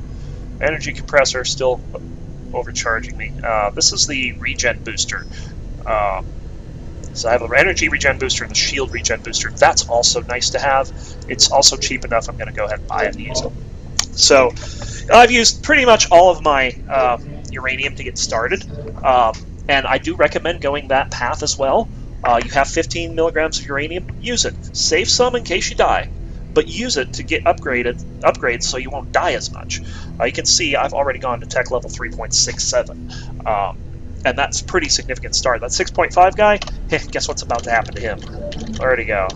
Speaker 1: Energy compressor, still overcharging me. This is the regen booster. So I have an energy regen booster and the shield regen booster. That's also nice to have. It's also cheap enough. I'm going to go ahead and buy it and use it. So I've used pretty much all of my uranium to get started, and I do recommend going that path as well. You have 15 milligrams of uranium, use it. Save some in case you die, but use it to get upgrades so you won't die as much. You can see I've already gone to tech level 3.67, and that's a pretty significant start. That 6.5 guy, guess what's about to happen to him? Where'd he go?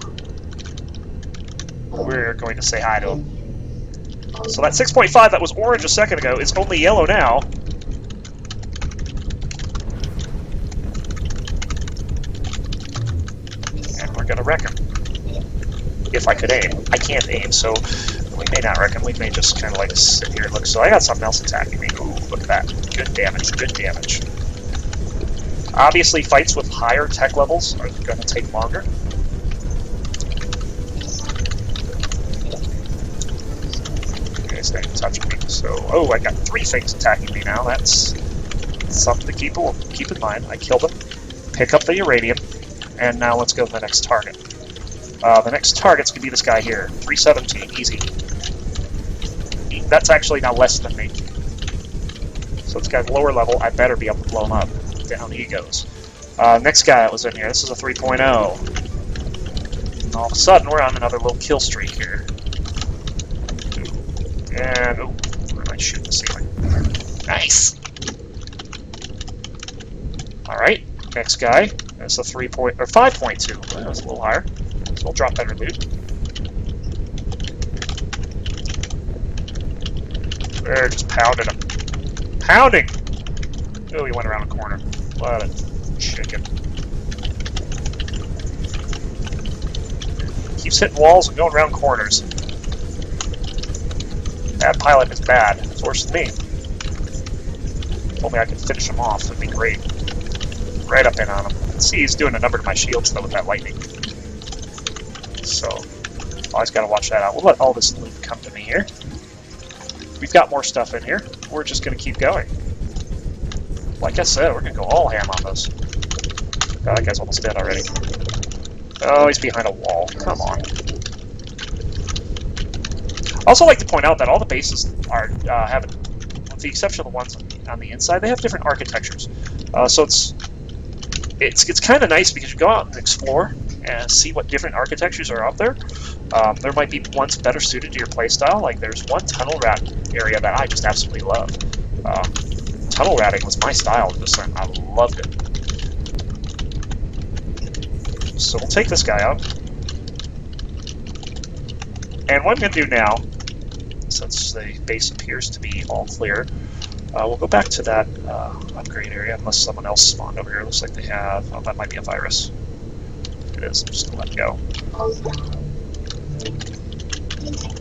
Speaker 1: We're going to say hi to him. So that 6.5 that was orange a second ago is only yellow now. And we're going to wreck him. If I could aim. I can't aim, so we may not wreck him. We may just kind of like sit here and look. So I got something else attacking me. Ooh, look at that. Good damage, good damage. Obviously, fights with higher tech levels are going to take longer. It's not touching me. So, oh, I got 3 things attacking me now. That's something to keep in mind. I killed them, pick up the uranium, and now let's go to the next target. The next target's going to be this guy here. 317, easy. That's actually now less than me. So this guy's lower level. I better be able to blow him up. Down he goes. Next guy that was in here. This is a 3.0. And all of a sudden, we're on another little kill streak here. And, oh, where am I shooting the ceiling? Nice! Alright, next guy. That's a 5.2. Well, that was a little higher. So we'll drop better loot. They're just pounding him. Pounding! Oh, he went around a corner. What a chicken. Keeps hitting walls and going around corners. Bad pilot is bad. It's worse than me. Told me I could finish him off. That'd be great. Right up in on him. See, he's doing a number to my shields, though, with that lightning. So, always got to watch that out. We'll let all this loot come to me here. We've got more stuff in here. We're just going to keep going. Like I said, we're going to go all ham on this. God, that guy's almost dead already. Oh, he's behind a wall. Come on. I also like to point out that all the bases are have, with the exception of the ones on the inside, they have different architectures. So it's kind of nice because you go out and explore and see what different architectures are out there. There might be ones better suited to your playstyle. Like there's one tunnel rat area that I just absolutely love. Tunnel ratting was my style this time. I loved it. So we'll take this guy out. And what I'm going to do now, since the base appears to be all clear, we'll go back to that upgrade area, unless someone else spawned over here. Looks like they have. Oh, that might be a virus. It is. I'm just going to let it go.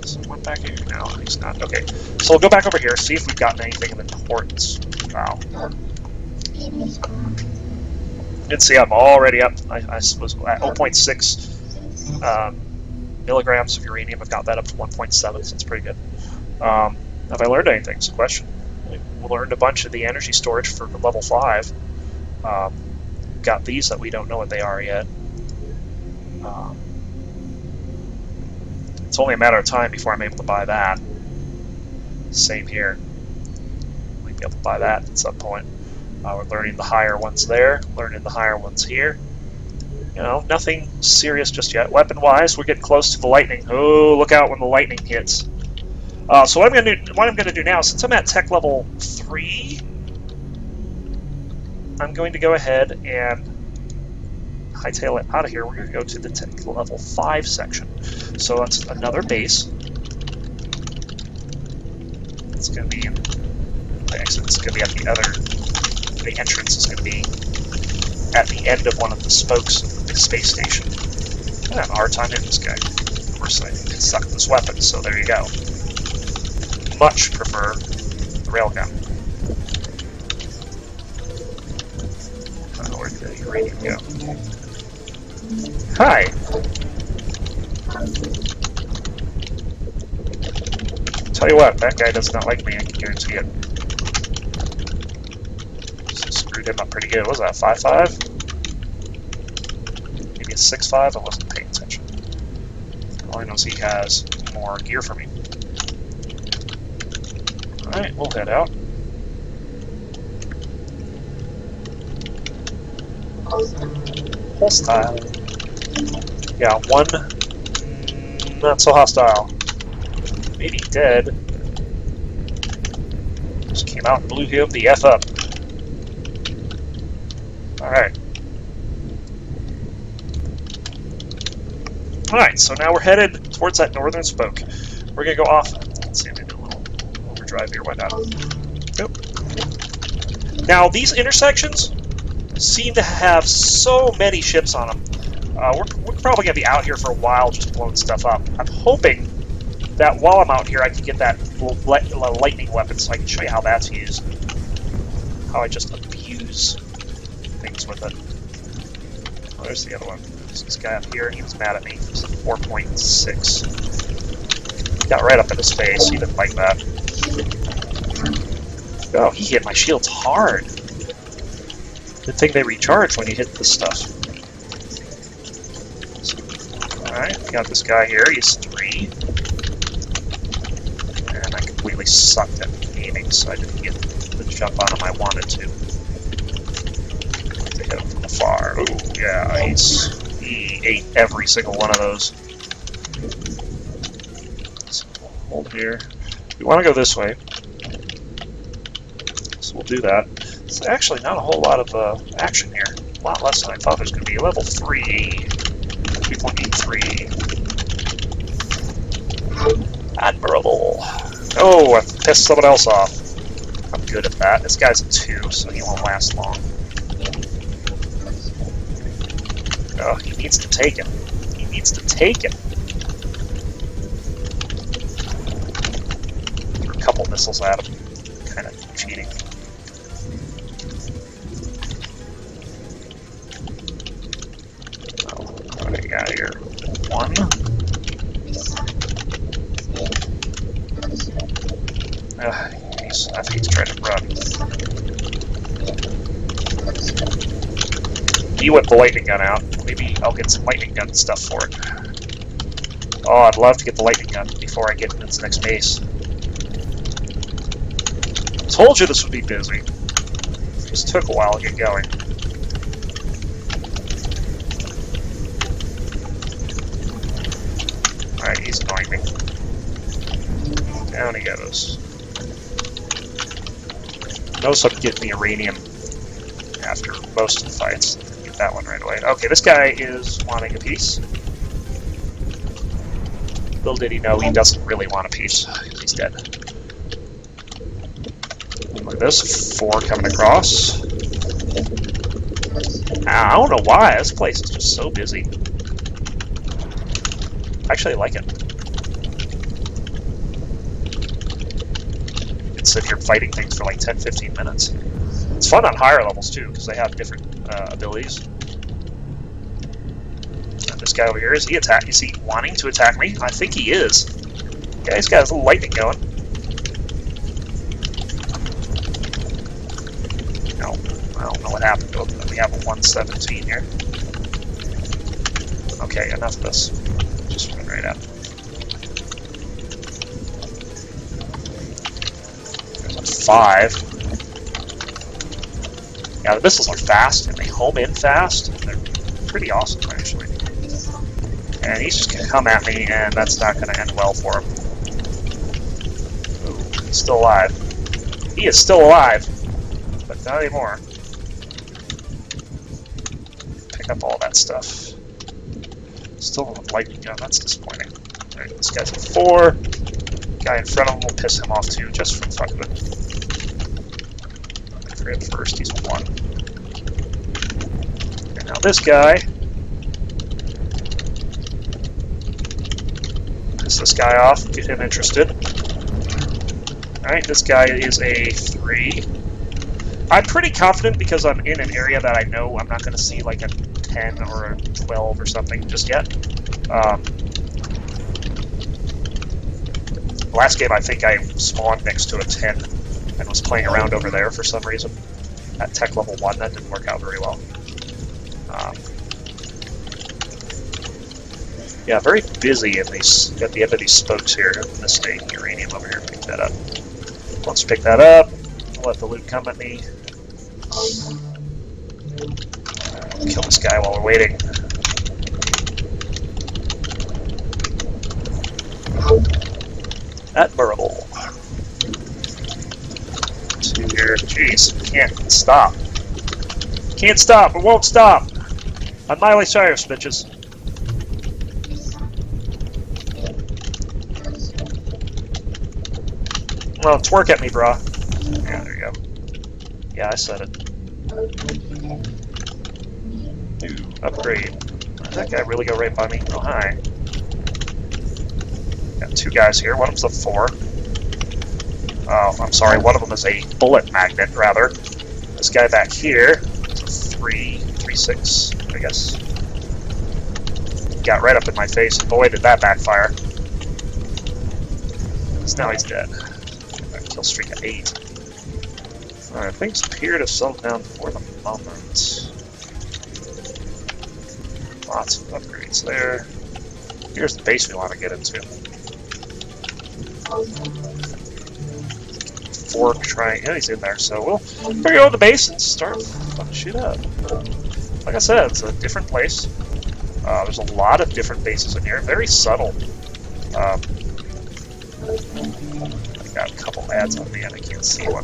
Speaker 1: Someone back here? No, he's not. Okay. So we'll go back over here, see if we've gotten anything of importance. Wow. And see, I'm already up. I was at 0.6 milligrams of uranium. I've got that up to 1.7, so it's pretty good. Have I learned anything? It's a question. We learned a bunch of the energy storage for level 5. Got these that we don't know what they are yet. It's only a matter of time before I'm able to buy that. Same here. We'll be able to buy that at some point. We're learning the higher ones there, learning the higher ones here. You know, nothing serious just yet. Weapon-wise, we're getting close to the lightning. Oh, look out when the lightning hits. So what I'm going to do now, since I'm at tech level 3, I'm going to go ahead and hightail it out of here. We're going to go to the tech level 5 section. So that's another base. It's going to be The exit's going to be at the other. The entrance is going to be at the end of one of the spokes of the space station. I'm having a hard time hitting this guy. Of course, I suck this weapon, so there you go. Much prefer the railgun. Where did the uranium go? Hi! Tell you what, that guy does not like me, I can guarantee it. So screwed him up pretty good. What was that, 5.5? Maybe a 6.5? I wasn't paying attention. All I know is he has more gear for me. Alright, we'll head out. Hostile. Yeah, one not so hostile. Maybe dead. Just came out and blew him the F up. Alright. Alright, so now we're headed towards that northern spoke. We're gonna go off. Let's see, maybe a little overdrive here, why not? Nope. Now, these intersections seem to have so many ships on them. We're probably going to be out here for a while just blowing stuff up. I'm hoping that while I'm out here I can get that lightning weapon so I can show you how that's used. How I just abuse things with it. Oh, there's the other one. There's this guy up here, he was mad at me. It's 4.6. Got right up in his face, he didn't like that. Oh, he hit my shields hard. Good thing they recharge when you hit this stuff. Alright, we got this guy here, he's 3. And I completely sucked at aiming, so I didn't get the jump on him I wanted to. To hit him from afar. Ooh, yeah, he ate every single one of those. So we'll hold here. We want to go this way. So we'll do that. It's actually not a whole lot of action here. A lot less than I thought there was going to be. Level 3. 3.83. Admirable. Oh, I pissed someone else off. I'm good at that. This guy's a 2, so he won't last long. Oh, he needs to take it. He needs to take it. Threw a couple missiles at him. Kind of cheating. What do we got here? 1. I think he's trying to run. He whipped the lightning gun out. Maybe I'll get some lightning gun stuff for it. Oh, I'd love to get the lightning gun before I get into this next base. Told you this would be busy. Just took a while to get going. Alright, he's annoying me. Down he goes. Notice I'm getting the uranium after most of the fights. Get that one right away. Okay, this guy is wanting a piece. Little did he know he doesn't really want a piece. He's dead. Look at this. 4 coming across. I don't know why. This place is just so busy. I actually like it. You can sit here fighting things for like 10-15 minutes. It's fun on higher levels too, because they have different abilities. And this guy over here, is he wanting to attack me? I think he is. Yeah, he's got his little lightning going. No, I don't know what happened to him, but we have a 117 here. Okay, enough of this. Just run right at him. There's a 5. Yeah, the missiles are fast, and they home in fast. They're pretty awesome, actually. And he's just going to come at me, and that's not going to end well for him. Ooh, he's still alive. He is still alive, but not anymore. Pick up all that stuff. Still with a lightning gun, that's disappointing. Alright, this guy's a 4. Guy in front of him will piss him off too, just for the fuck of it. crit first. He's 1. And now this guy. Piss this guy off. Get him interested. Alright, this guy is a 3. I'm pretty confident because I'm in an area that I know I'm not going to see like a 10 or a 12 or something just yet. Last game, I think I spawned next to a 10 and was playing around over there for some reason. At tech level 1, that didn't work out very well. Yeah, very busy in these at the end of these spokes here. This state uranium over here. Pick that up. Let's pick that up. Let the loot come at me. Kill this guy while we're waiting. Admirable. 2 here. Jeez, can't stop. Can't stop. It won't stop. I'm Miley Cyrus, bitches. Well, twerk at me, brah. Yeah, there you go. Yeah, I said it. Ooh, upgrade. Did that guy really go right by me? Oh, hi. Got 2 guys here. One of them's a 4. Oh, I'm sorry. One of them is a bullet magnet, rather. This guy back here is a 3-6, I guess. Got right up in my face. Boy, did that backfire. So now he's dead. Kill streak at 8. Alright, things appear to settle down for the moment. Lots of upgrades there. Here's the base we want to get into. Fork trying. Yeah, he's in there, so we'll go to the base and start fucking shit up. Like I said, it's a different place. There's a lot of different bases in here. Very subtle. I got a couple ads on me and I can't see one.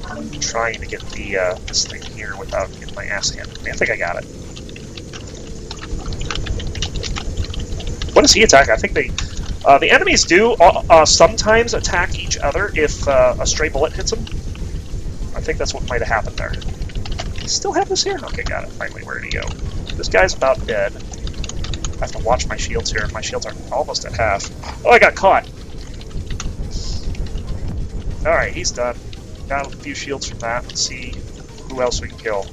Speaker 1: I'm trying to get the this thing here without getting my ass handed. I think I got it. What does he attack? I think the enemies do sometimes attack each other if a stray bullet hits them. I think that's what might have happened there. You still have this here? Okay, got it. Finally, where did he go? This guy's about dead. I have to watch my shields here. My shields are almost at half. Oh, I got caught. Alright, he's done. Got a few shields from that. Let's see who else we can kill.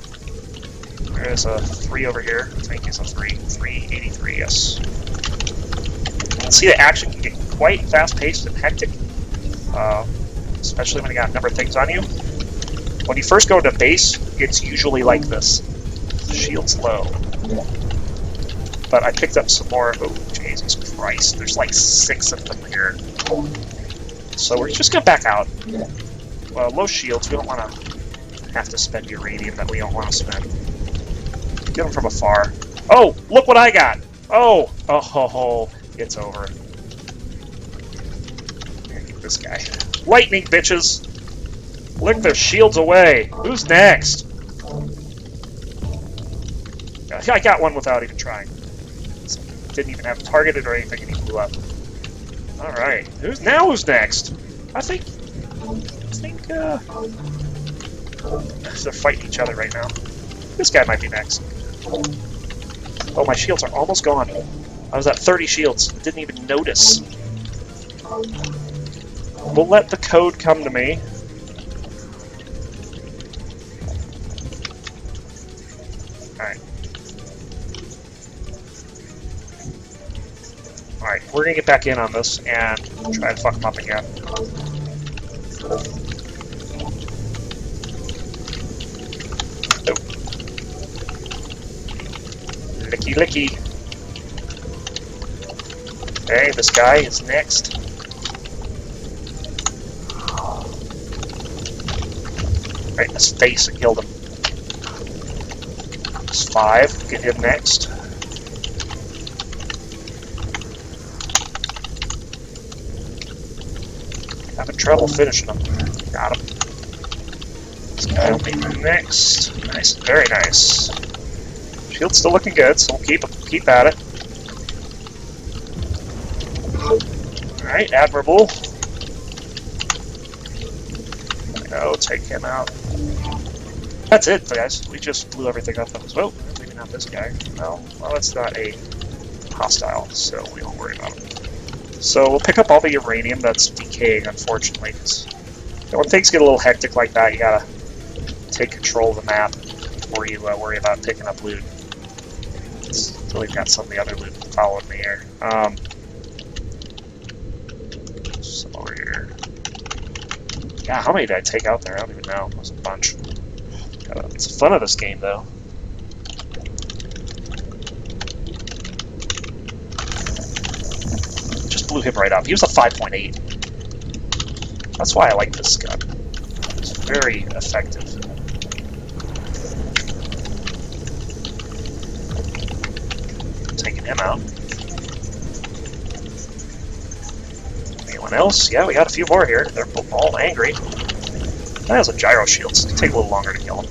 Speaker 1: There's a 3 over here. I think he's a 3. 383, yes. You can see the action can get quite fast-paced and hectic. Especially when you got a number of things on you. When you first go to base, it's usually like this. Shield's low. But I picked up some more. Oh, Jesus Christ. There's like 6 of them here. So we're just going to back out. Low shields, we don't want to have to spend uranium that we don't want to spend. Get them from afar. Oh, look what I got! Oh, it's over. Here, get this guy. Lightning, bitches! Lick their shields away. Who's next? I got one without even trying. Didn't even have it targeted or anything, and he blew up. Alright, who's next? I think they're fighting each other right now. This guy might be next. Oh, my shields are almost gone. I was at 30 shields. Didn't even notice. We'll let the code come to me. Alright. Alright, we're gonna get back in on this and try to fuck them up again. Nope. Licky licky. Okay, this guy is next. Right in his face and killed him. It's 5. Get him next. Having trouble finishing him. Got him. This guy will be next. Nice, very nice. Shield's still looking good, so we'll keep at it. Alright, admirable. There we go, take him out. That's it, guys. We just blew everything up that was... Oh, maybe not this guy. No, well, it's not a hostile, so we don't worry about him. So we'll pick up all the uranium that's decaying, unfortunately, because when things get a little hectic like that, you gotta take control of the map before you worry about picking up loot. So we've got some of the other loot following me here. Some over here. Yeah, how many did I take out there? I don't even know. It was a bunch. It's the fun of this game, though. Just blew him right up. He was a 5.8. That's why I like this gun. It's very effective. Taking him out. Anyone else? Yeah, we got a few more here. They're all angry. That has a gyro shield, so it's gonna take a little longer to kill him.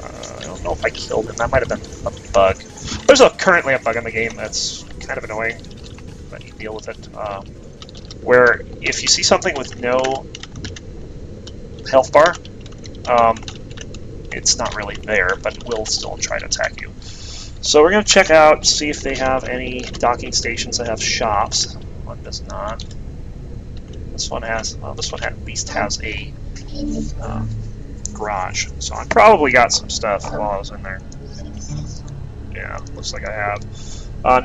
Speaker 1: I don't know if I killed him. That might have been a bug. There's currently a bug in the game that's kind of annoying, but you deal with it. Where if you see something with no health bar, it's not really there, but it will still try to attack you. So we're going to check out, see if they have any docking stations that have shops. One does not. This one has, well, this one at least has a garage. So I probably got some stuff while I was in there. Yeah, looks like I have.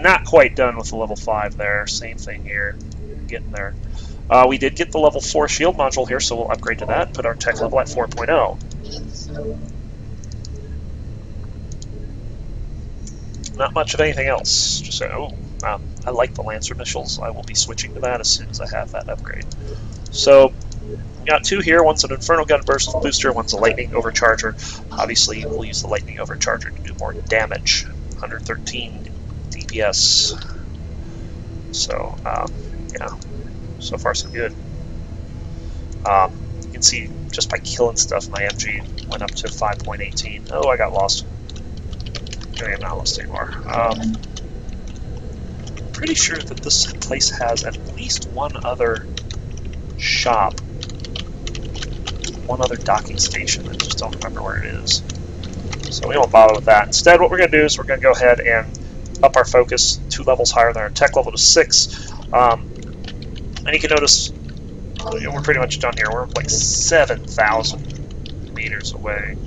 Speaker 1: Not quite done with the level 5 there. Same thing here. Getting there. We did get the level 4 shield module here, so we'll upgrade to that. Put our tech level at 4.0. Not much of anything else. Just I like the Lancer missiles. I will be switching to that as soon as I have that upgrade. So, we got two here. One's an Inferno Gun Burst Booster, one's a Lightning Overcharger. Obviously, we'll use the Lightning Overcharger to do more damage. 113 DPS. So, yeah. So far, so good. You can see, just by killing stuff, my MG went up to 5.18. Oh, I got lost. I am not lost anymore. Pretty sure that this place has at least one other shop, one other docking station. I just don't remember where it is. So we won't bother with that. Instead, what we're going to do is we're going to go ahead and up our focus 2 levels higher than our tech level to 6. And you can notice we're pretty much done here. We're like 7,000 meters away.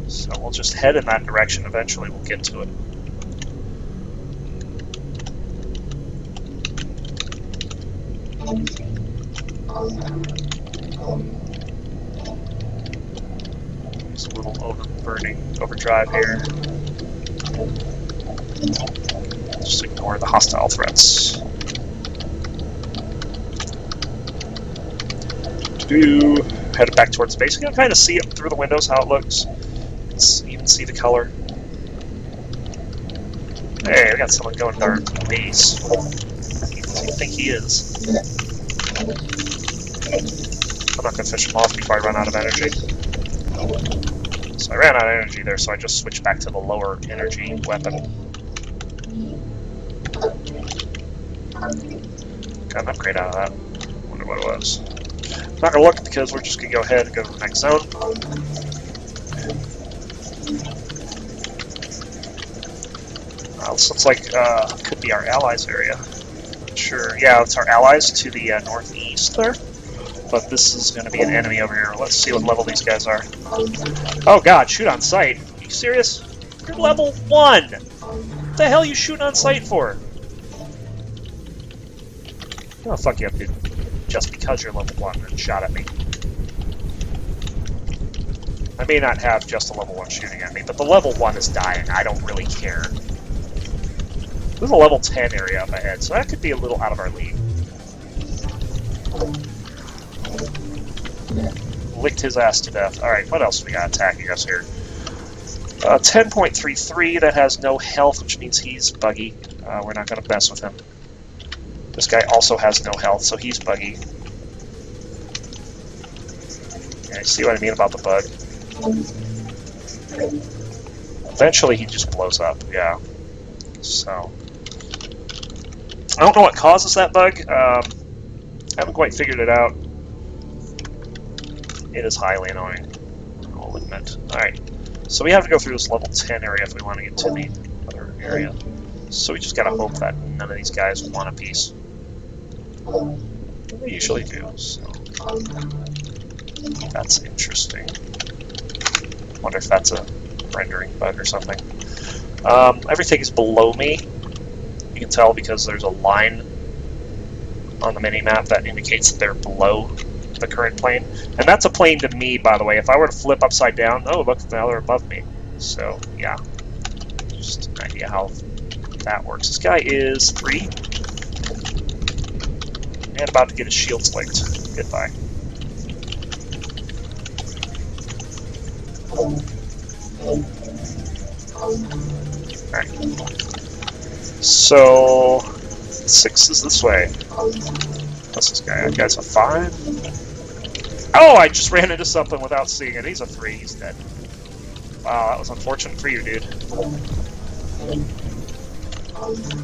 Speaker 1: So we'll just head in that direction. Eventually we'll get to it. Just a little overdrive here. Just ignore the hostile threats. Headed back towards base. You can kind of see it through the windows how it looks. Even see the color. Hey, we got someone going to our base. Who do you think he is? I'm not going to fish him off before I run out of energy. So I ran out of energy there, so I just switched back to the lower energy weapon. Got an upgrade out of that. Wonder what it was. I'm not going to look because we're just going to go ahead and go to the next zone. This looks like could be our allies area. Not sure. Yeah, it's our allies to the northeast there. But this is going to be an enemy over here. Let's see what level these guys are. Oh god, shoot on sight. Are you serious? You're level 1! What the hell are you shooting on sight for? Oh, fuck you up, dude. Just because you're level 1 and shot at me. I may not have just a level 1 shooting at me, but the level 1 is dying. I don't really care. There's a level 10 area up ahead, so that could be a little out of our league. Licked his ass to death. Alright, what else we got attacking us here? 10.33, that has no health, which means he's buggy. We're not going to mess with him. This guy also has no health, so he's buggy. Yeah, you see what I mean about the bug? Eventually he just blows up, yeah. So, I don't know what causes that bug. I haven't quite figured it out. It is highly annoying, I'll admit. Alright, so we have to go through this level 10 area if we want to get to the other area. So we just gotta hope that none of these guys want a piece. They usually do, so that's interesting. Wonder if that's a rendering bug or something. Everything is below me. You can tell because there's a line on the mini-map that indicates that they're below the current plane. And that's a plane to me, by the way. If I were to flip upside down, oh, look, now they're above me. So, yeah. Just an idea how that works. This guy is 3. And about to get his shields linked. Goodbye. Alright. So, 6 is this way. What's this guy? That guy's a 5. Oh, I just ran into something without seeing it. He's a 3. He's dead. Wow, that was unfortunate for you, dude.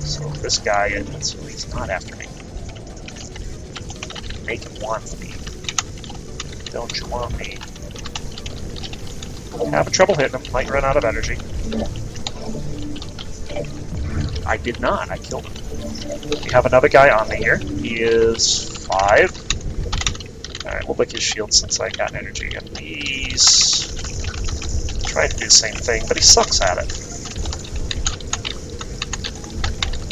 Speaker 1: So this guy, he's not after me. Make him want me. Don't you want me? Having trouble hitting him. Might run out of energy. I did not. I killed him. We have another guy on me here. He is 5. Alright, we'll lick his shield since I got energy. And he's trying to do the same thing, but he sucks at it.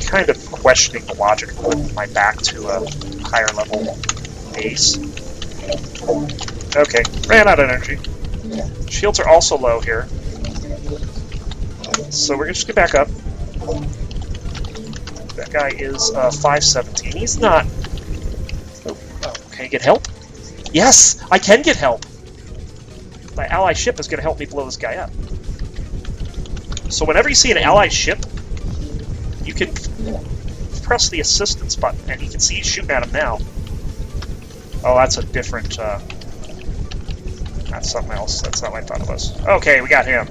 Speaker 1: Kind of questioning the logic of putting my back to a higher level base. Okay, ran out of energy. Shields are also low here. So we're just gonna get back up. That guy is 517. He's not... Oh, can I get help? Yes! I can get help! My ally ship is going to help me blow this guy up. So whenever you see an ally ship, you can press the assistance button, and you can see he's shooting at him now. Oh, that's a different... that's something else. That's not what I thought it was. Okay, we got him.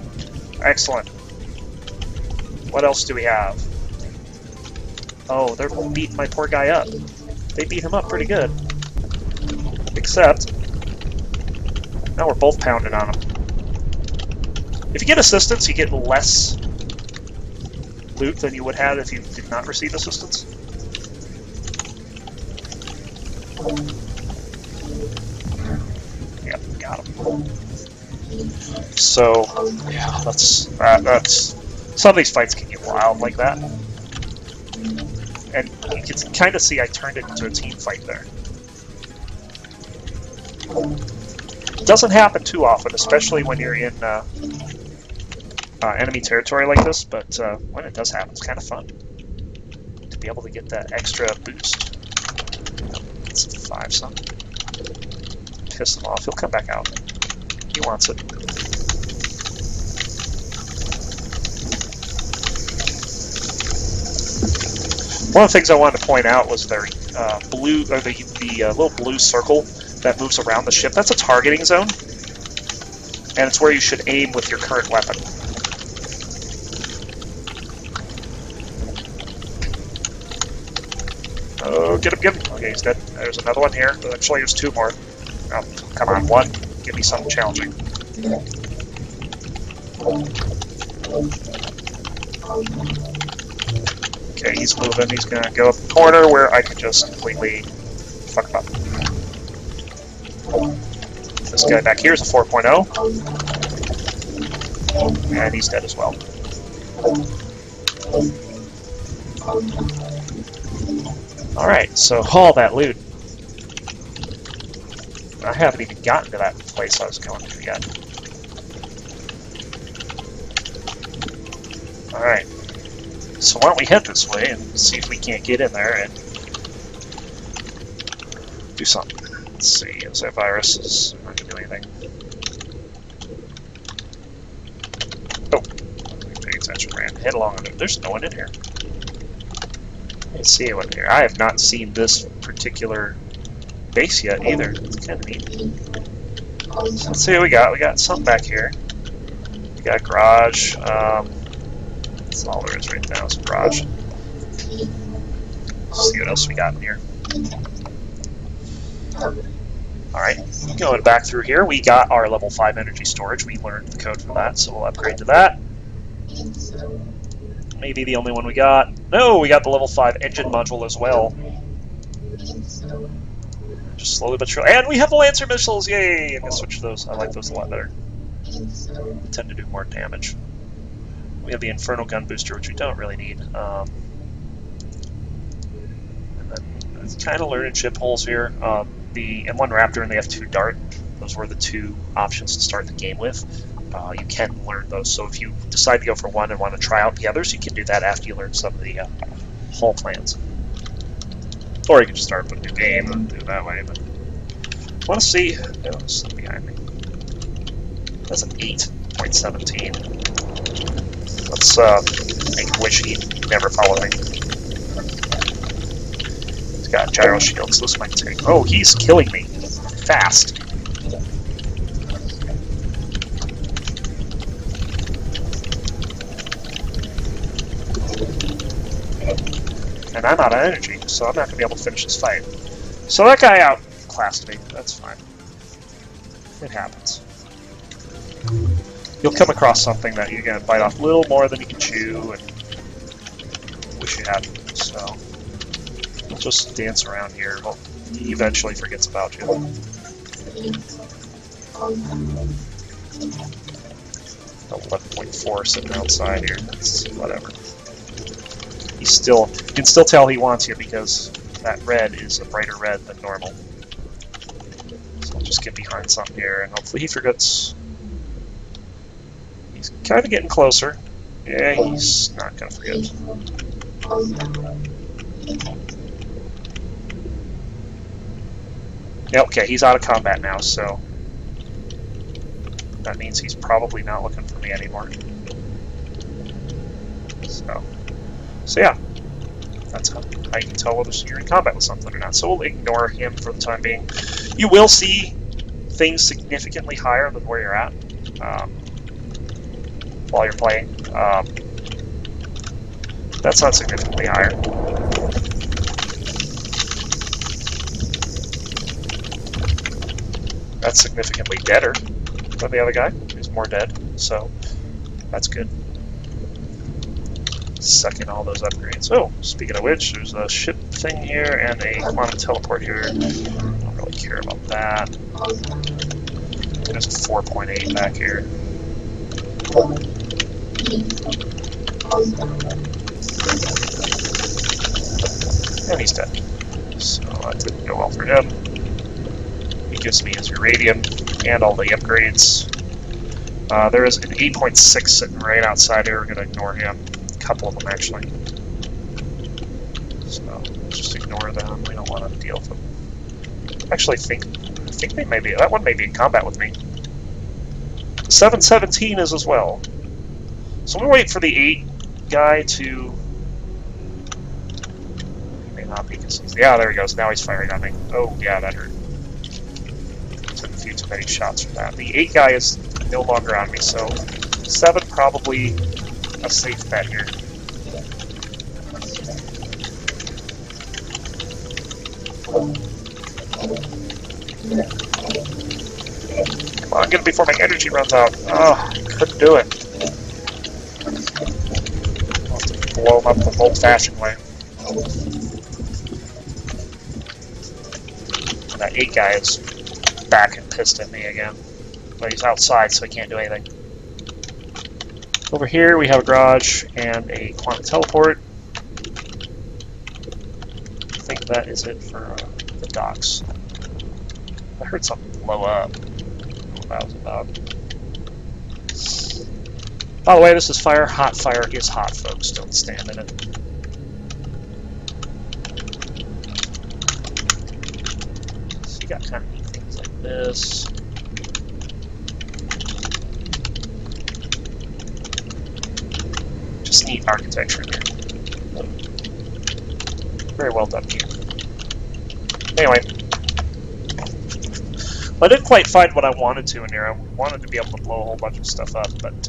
Speaker 1: Excellent. What else do we have? Oh, they're beating my poor guy up. They beat him up pretty good. Except, now we're both pounding on him. If you get assistance, you get less loot than you would have if you did not receive assistance. Yep, got him. So, yeah, that's some of these fights can get wild like that. And you can kind of see I turned it into a team fight there. It doesn't happen too often, especially when you're in enemy territory like this, but when it does happen, it's kind of fun to be able to get that extra boost. It's a 5-some. Piss him off. He'll come back out. He wants it. One of the things I wanted to point out was their blue, or the little blue circle that moves around the ship. That's a targeting zone, and it's where you should aim with your current weapon. Oh, get him, get him. Okay, he's dead. There's another one here. Actually, there's 2 more. Oh, come on, 1. Give me something challenging. Okay, he's moving. He's going to go up the corner where I can just completely fuck him up. This guy back here is a 4.0. And he's dead as well. Alright, so all that loot. I haven't even gotten to that place I was going to yet. Alright. So why don't we head this way and see if we can't get in there and do something. Let's see, is that virus is not going to do anything. Oh, pay attention, Rand. Head along. There's no one in here. Let's see anyone here. I have not seen this particular base yet either. It's kind of neat. So let's see what we got. We got something back here. We got a garage. That's all there is right now is a garage. Let's see what else we got in here. Alright, going back through here, we got our level 5 energy storage. We learned the code for that, so we'll upgrade to that. Maybe the only one we got. No, we got the level 5 engine module as well. Just slowly but surely. And we have the Lancer missiles! Yay! I'm going to switch to those. I like those a lot better. They tend to do more damage. We have the Inferno gun booster, which we don't really need. And then it's kind of learning ship holes here. The M1 Raptor and the F2 Dart, those were the two options to start the game with. You can learn those, so if you decide to go for one and want to try out the others, you can do that after you learn some of the hull plans. Or you can just start with a new game and do it that way. But I want to see. Oh, there's something behind me. That's an 8.17. Let's make a wish he'd never follow me. He's got gyro shields. This might take. Oh, he's killing me fast. And I'm out of energy, so I'm not going to be able to finish this fight. So that guy outclassed me. That's fine. It happens. You'll come across something that you're going to bite off a little more than you can chew, and wish you hadn't. So we'll just dance around here. Well, he eventually forgets about you. 11.4 sitting outside here. That's whatever. He's still, you can still tell he wants you because that red is a brighter red than normal. So I'll just get behind something here and hopefully he forgets. He's kind of getting closer. Yeah, he's not going to forget. Yeah, okay, he's out of combat now, so that means he's probably not looking for me anymore. So yeah, that's how you can tell whether you're in combat with something or not. So we'll ignore him for the time being. You will see things significantly higher than where you're at while you're playing. That's not significantly higher. That's significantly deader than the other guy. He's more dead, so that's good. Sucking all those upgrades. Oh, speaking of which, there's a ship thing here and a quantum teleport here. I don't really care about that. There's a 4.8 back here. And he's dead. So that didn't go well for him. He gives me his uranium and all the upgrades. There is an 8.6 sitting right outside here. We're going to ignore him. Couple of them actually. So just ignore them. We don't want to deal with them. Actually, I think they may be. That one may be in combat with me. 717 is as well. So I'm gonna wait for the 8 guy to. He may not be because he's. Yeah, there he goes. Now he's firing on me. Oh yeah, that hurt. Took a few too many shots for that. The 8 guy is no longer on me, so 7 probably a safe bet here. Come on, get it before my energy runs out. Oh, couldn't do it. I'll have to blow him up the old-fashioned way. And that 8 guy is back and pissed at me again. But he's outside, so he can't do anything. Over here we have a garage and a quantum teleport. I think that is it for the docks. I heard something blow up. I don't know what that was about. By the way, this is fire. Hot fire is hot, folks. Don't stand in it. So you got kind of neat things like this. Just neat architecture here. Very well done here. Anyway. I didn't quite find what I wanted to in here. I wanted to be able to blow a whole bunch of stuff up, but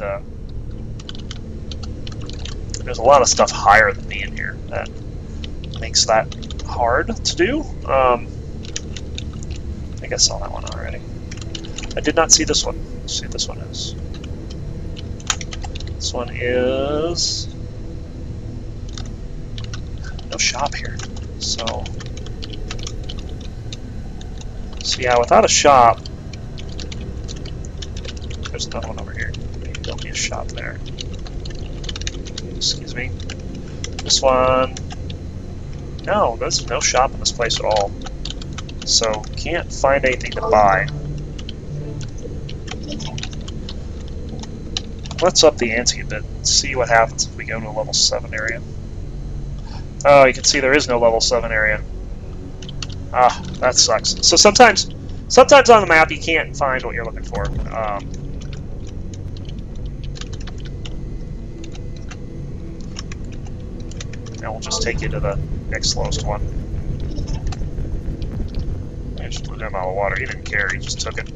Speaker 1: there's a lot of stuff higher than me in here that makes that hard to do. think I saw that one already. I did not see this one. Let's see what this one is. This one is... no shop here. So yeah, without a shop... there's another one over here. Maybe there'll be a shop there. Excuse me. This one... no, there's no shop in this place at all. So, can't find anything to buy. Let's up the ante a bit and see what happens if we go to a level 7 area. Oh, you can see there is no level 7 area. Ah, that sucks. So sometimes on the map you can't find what you're looking for. And we'll just take you to the next slowest one. I just blew him out of water. He didn't care. He just took it.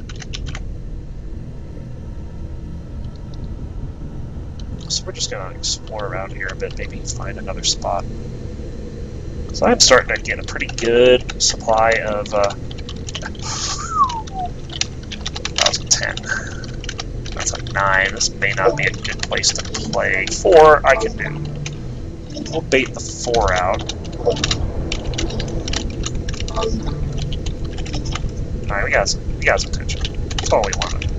Speaker 1: So we're just going to explore around here a bit, maybe find another spot. So I'm starting to get a pretty good supply of 10. That's a 9. This may not be a good place to play. 4 I can do. We'll bait the 4 out. Alright, we got some attention. That's all we wanted.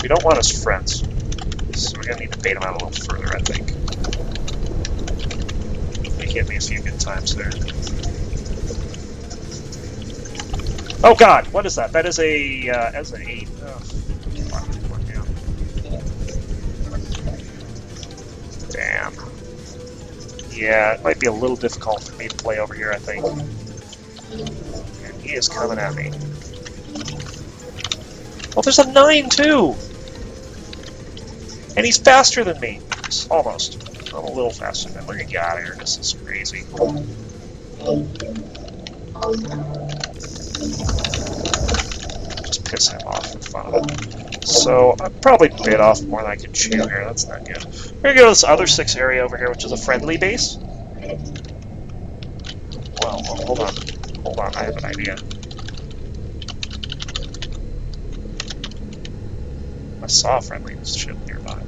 Speaker 1: We don't want his friends. So we're going to need to bait him out a little further, I think. He hit me a few good times there. Oh god, what is that? That is a, as an 8. Oh, damn. Yeah, it might be a little difficult for me to play over here, I think. And he is coming at me. Oh, there's a 9 too! And he's faster than me. Almost. I'm a little faster than him. We're gonna get out of here. This is crazy. Just piss him off for fun of it. So I probably bit off more than I can chew here. That's not good. We're gonna go to this other 6 area over here, which is a friendly base. Well, hold on. Hold on, I have an idea. I saw a friendly ship nearby.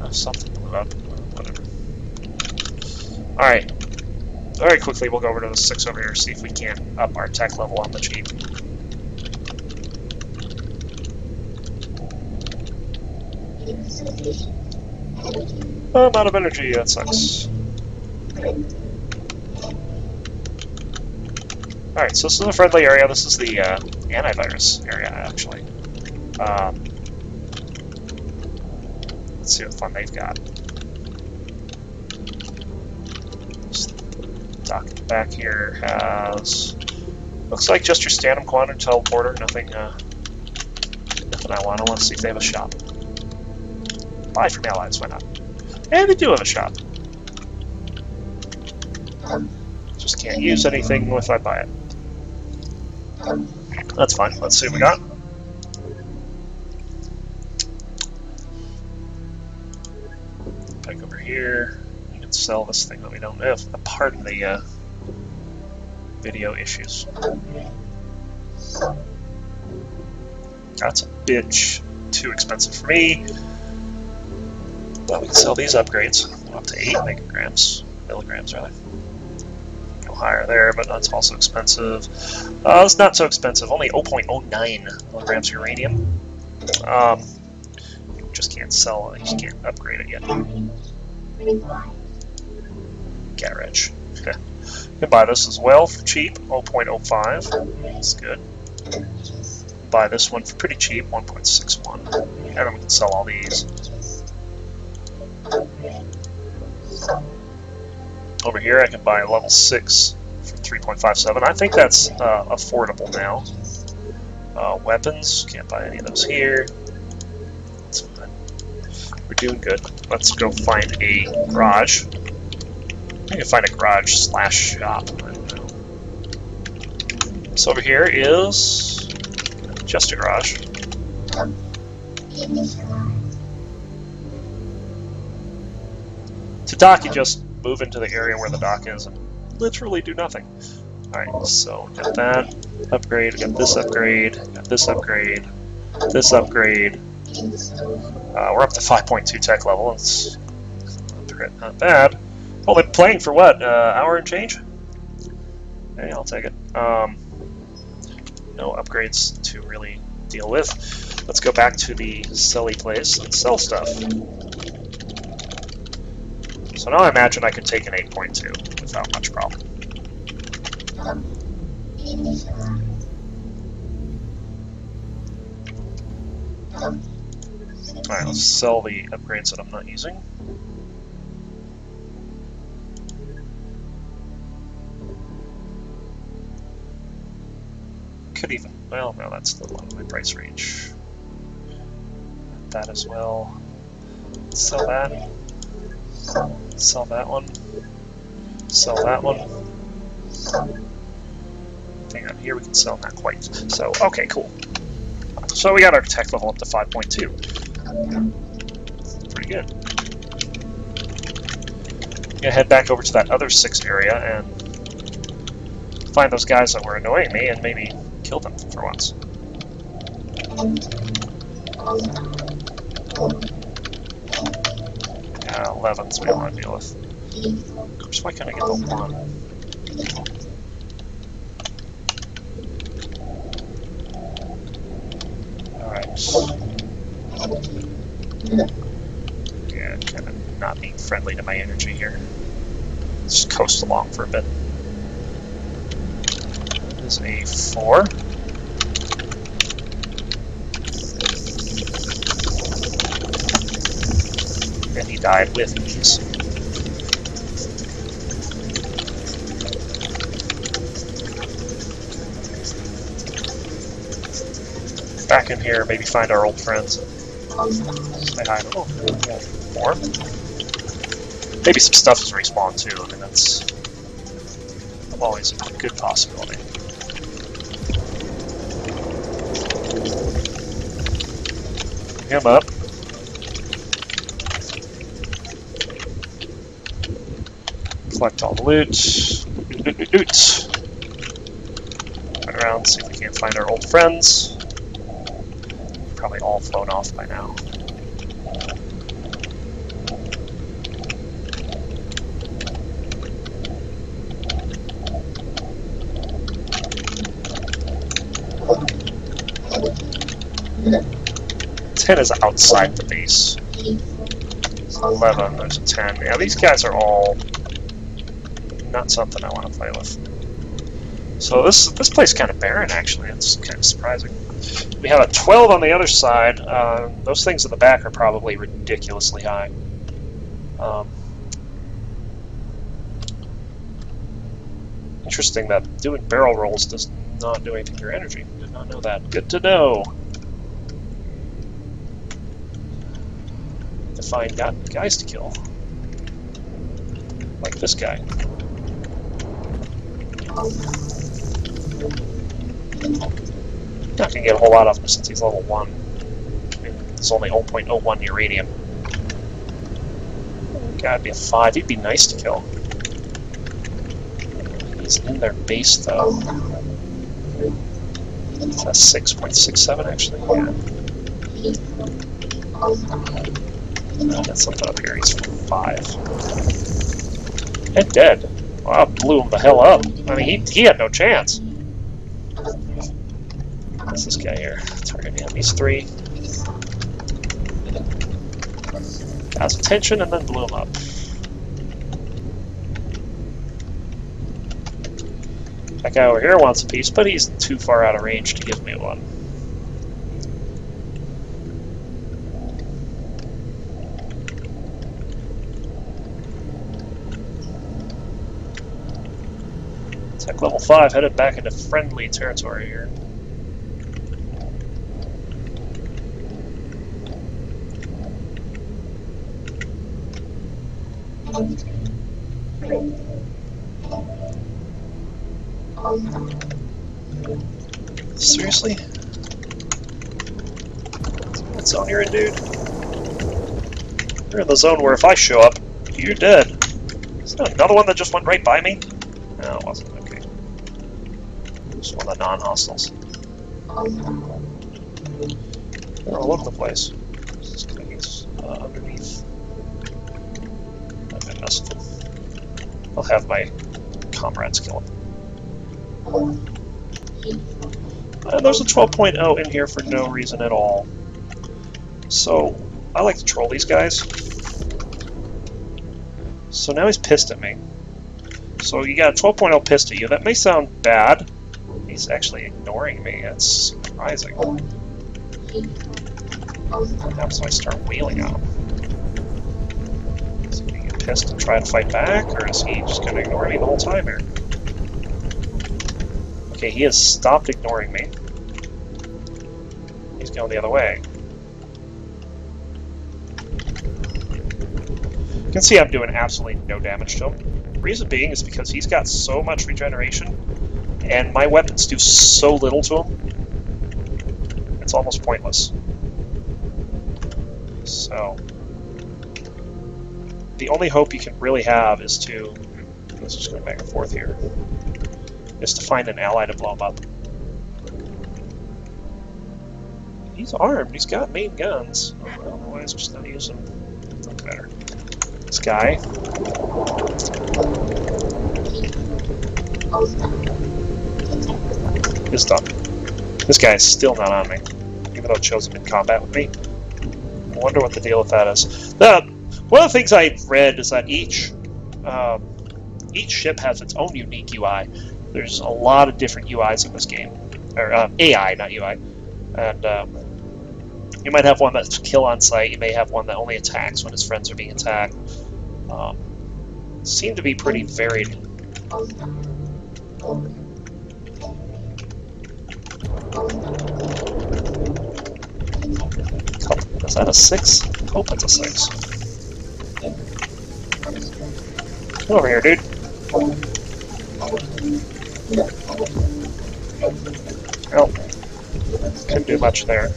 Speaker 1: Oh, something blew up. Whatever. Alright. Very quickly, we'll go over to the 6 over here, see if we can up our tech level on the cheap. Oh, I'm out of energy. That sucks. Alright, so this is a friendly area. This is the antivirus area, actually. Let's see what fun they've got. This dock back here has... looks like just your standard quantum teleporter. Nothing, nothing I want. I want to see if they have a shop. Buy from allies, why not? And they do have a shop. Just can't use anything if I buy it. That's fine. Let's see what we got. Back over here. You can sell this thing that we don't have. Pardon the video issues. That's a bit too expensive for me. But we can sell these upgrades. Up to 8 milligrams rather. Go higher there, but that's also expensive. It's not so expensive. Only 0.09 milligrams of uranium. You just can't sell it. You just can't upgrade it yet. Get rich. You can buy this as well for cheap. 0.05. That's good. Buy this one for pretty cheap. 1.61. And then we can sell all these. Over here I can buy level 6 for 3.57. I think that's affordable now. Weapons, can't buy any of those here. That's fine. We're doing good. Let's go find a garage. I can find a garage / shop. I don't know. So over here is just a garage. To dock, you just move into the area where the dock is and literally do nothing. Alright, so got that upgrade, got this upgrade, got this upgrade, this upgrade. We're up to 5.2 tech level. It's not bad. Only playing for what? Hour and change? Hey, I'll take it. No upgrades to really deal with. Let's go back to the selly place and sell stuff. So now I imagine I could take an 8.2 without much problem. Alright, let's sell the upgrades that I'm not using. Could even, well, no, that's the low my price range. That as well. Sell that. Sell that one. Sell that one. Hang on, here we can sell not quite. So, okay, cool. So we got our tech level up to 5.2. Pretty good. Gonna head back over to that other 6 area and find those guys that were annoying me and maybe kill them for once. Yeah, 11s we don't want to deal with. Of course, why can't I get the 1? Alright. Yeah, kind of not being friendly to my energy here. Just coast along for a bit. That is a 4. And he died with ease. Back in here, maybe find our old friends. Say hi. Oh, yeah, more. Maybe some stuff is respawned too. I mean, that's always a good possibility. Bring him up. Collect all the loot. Loot. Run around, see if we can't find our old friends. Probably all flown off by now. Ten is outside the base. It's 11, there's a 10. Yeah, these guys are all not something I want to play with. So this place is kind of barren, actually. It's kind of surprising. We have a 12 on the other side. Those things in the back are probably ridiculously high. Interesting that doing barrel rolls does not do anything to your energy. Did not know that. Good to know. To find guys to kill. Like this guy. Not gonna get a whole lot of him since he's level 1. I mean, there's only 0.01 uranium. Gotta be a 5. He'd be nice to kill. He's in their base though. It's a 6.67 actually. Yeah. Got something up here. He's 5. And dead. Wow, blew him the hell up. I mean, he had no chance. What's this guy here? Target him. He's 3. Got his attention and then blew him up. That guy over here wants a piece, but he's too far out of range to give me one. Tech level 5 headed back into friendly territory here. Seriously? What zone you're in, dude? You're in the zone where if I show up, you're dead. Oh, another one that just went right by me? No, it wasn't. Okay. Just one of the non-hostiles. They're all over the place. This guy gets underneath. I mess with him. I'll have my comrades kill him. There's a 12.0 in here for no reason at all. So, I like to troll these guys. So now he's pissed at me. So you got a 12.0 pissed at you. That may sound bad. He's actually ignoring me. That's surprising. Now so I start wailing at him. Is he going to get pissed and try to fight back, or is he just going to ignore me the whole time here? Okay, he has stopped ignoring me. He's going the other way. You can see I'm doing absolutely no damage to him. Reason being is because he's got so much regeneration, and my weapons do so little to him, it's almost pointless. So, the only hope you can really have is to, let's just go back and forth here, is to find an ally to blow him up. He's armed, he's got main guns. I don't know why he's just not using them. Doesn't matter. This guy. Is done. This guy is still not on me, even though it shows him in combat with me. I wonder what the deal with that is. One of the things I read is that each ship has its own unique UI. There's a lot of different UIs in this game, or AI, not UI. And you might have one that's kill on sight. You may have one that only attacks when his friends are being attacked. Seem to be pretty varied. Is that a 6? I hope it's a 6. Come over here, dude. Well, couldn't do much there.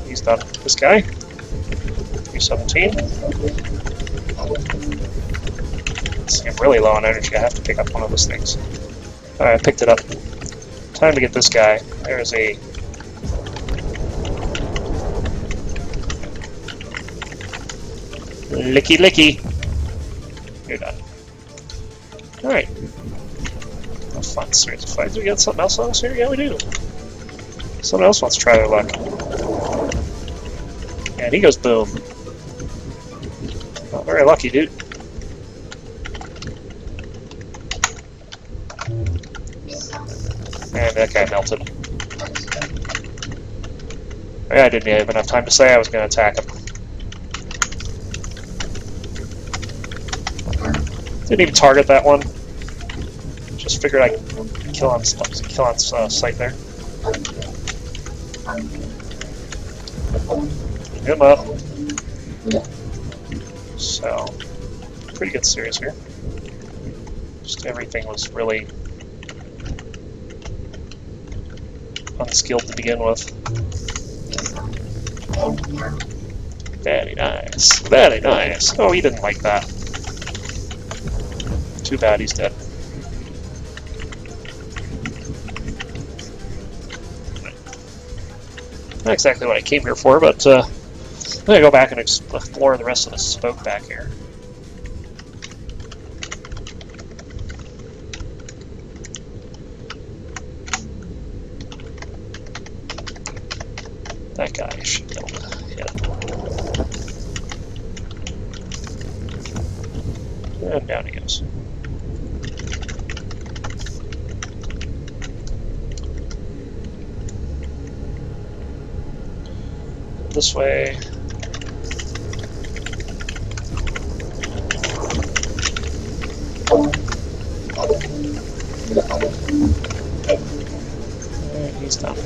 Speaker 1: He's done. This guy. 317. See, I'm really low on energy. I have to pick up one of those things. Alright, I picked it up. Time to get this guy. There's a... Licky licky. You're done. Alright. A fun series of fights. We got something else on us here? Yeah, we do. Someone else wants to try their luck. And he goes boom. Not very lucky, dude. And that guy melted. I didn't have enough time to say I was going to attack him. Didn't even target that one. Just figured I'd kill on sight there. Him up. So, pretty good series here. Just everything was really unskilled to begin with. Very nice. Very nice. Oh, he didn't like that. Too bad he's dead. Not exactly what I came here for, but I'm going to go back and explore the rest of the spoke back here. That guy should be able to hit him. And down he goes. This way. And he's done.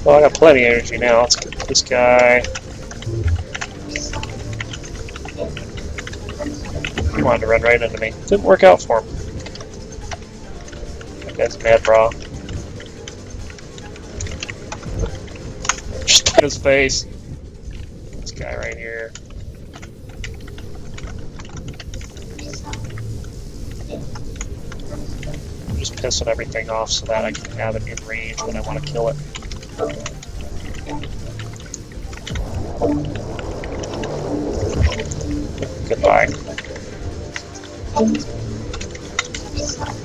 Speaker 1: Well, I got plenty of energy now. Let's get this guy. He wanted to run right into me. Didn't work out for him. That guy's mad bra. Just in his face. guy right here. I'm just pissing everything off so that I can have it in range when I want to kill it. Goodbye.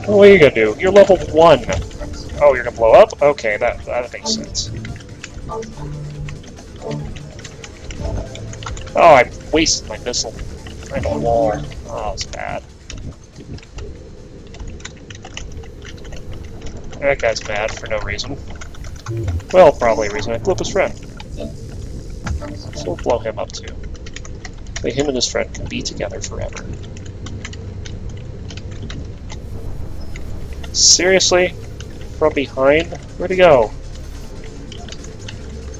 Speaker 1: What are you gonna do? You're level 1. Oh, you're gonna blow up? Okay, that makes sense. Oh, I wasted my missile. Right on the wall. Oh, that was bad. That guy's mad for no reason. Well, probably a reason. I blew up his friend. So we'll blow him up too. But him and his friend can be together forever. Seriously? From behind? Where'd he go?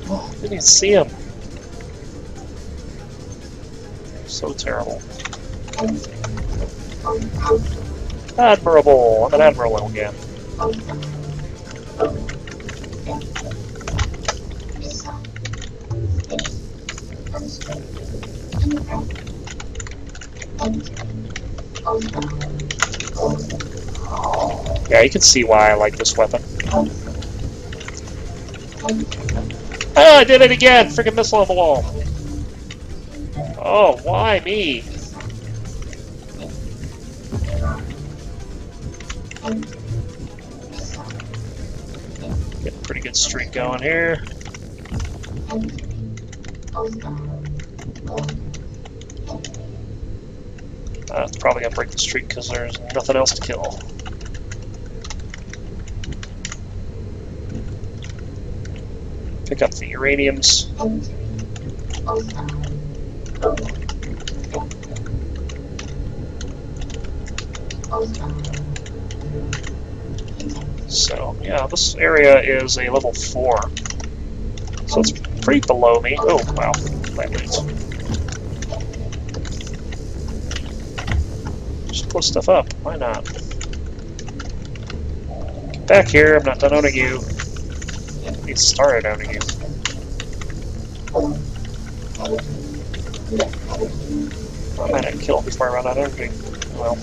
Speaker 1: Oh, I didn't even see him. So terrible. Admirable! I'm an admiral again. Yeah, you can see why I like this weapon. Oh, I did it again! Freaking missile on the wall! Oh, why me? Get a pretty good streak going here. It's probably gonna break the streak because there's nothing else to kill. Pick up the uraniums. So, yeah, this area is a level 4. So it's pretty below me. Oh, wow. That means. Just blow stuff up. Why not? Get back here. I'm not done owning you. He started owning you. I might have to kill him before I run out of energy. Well,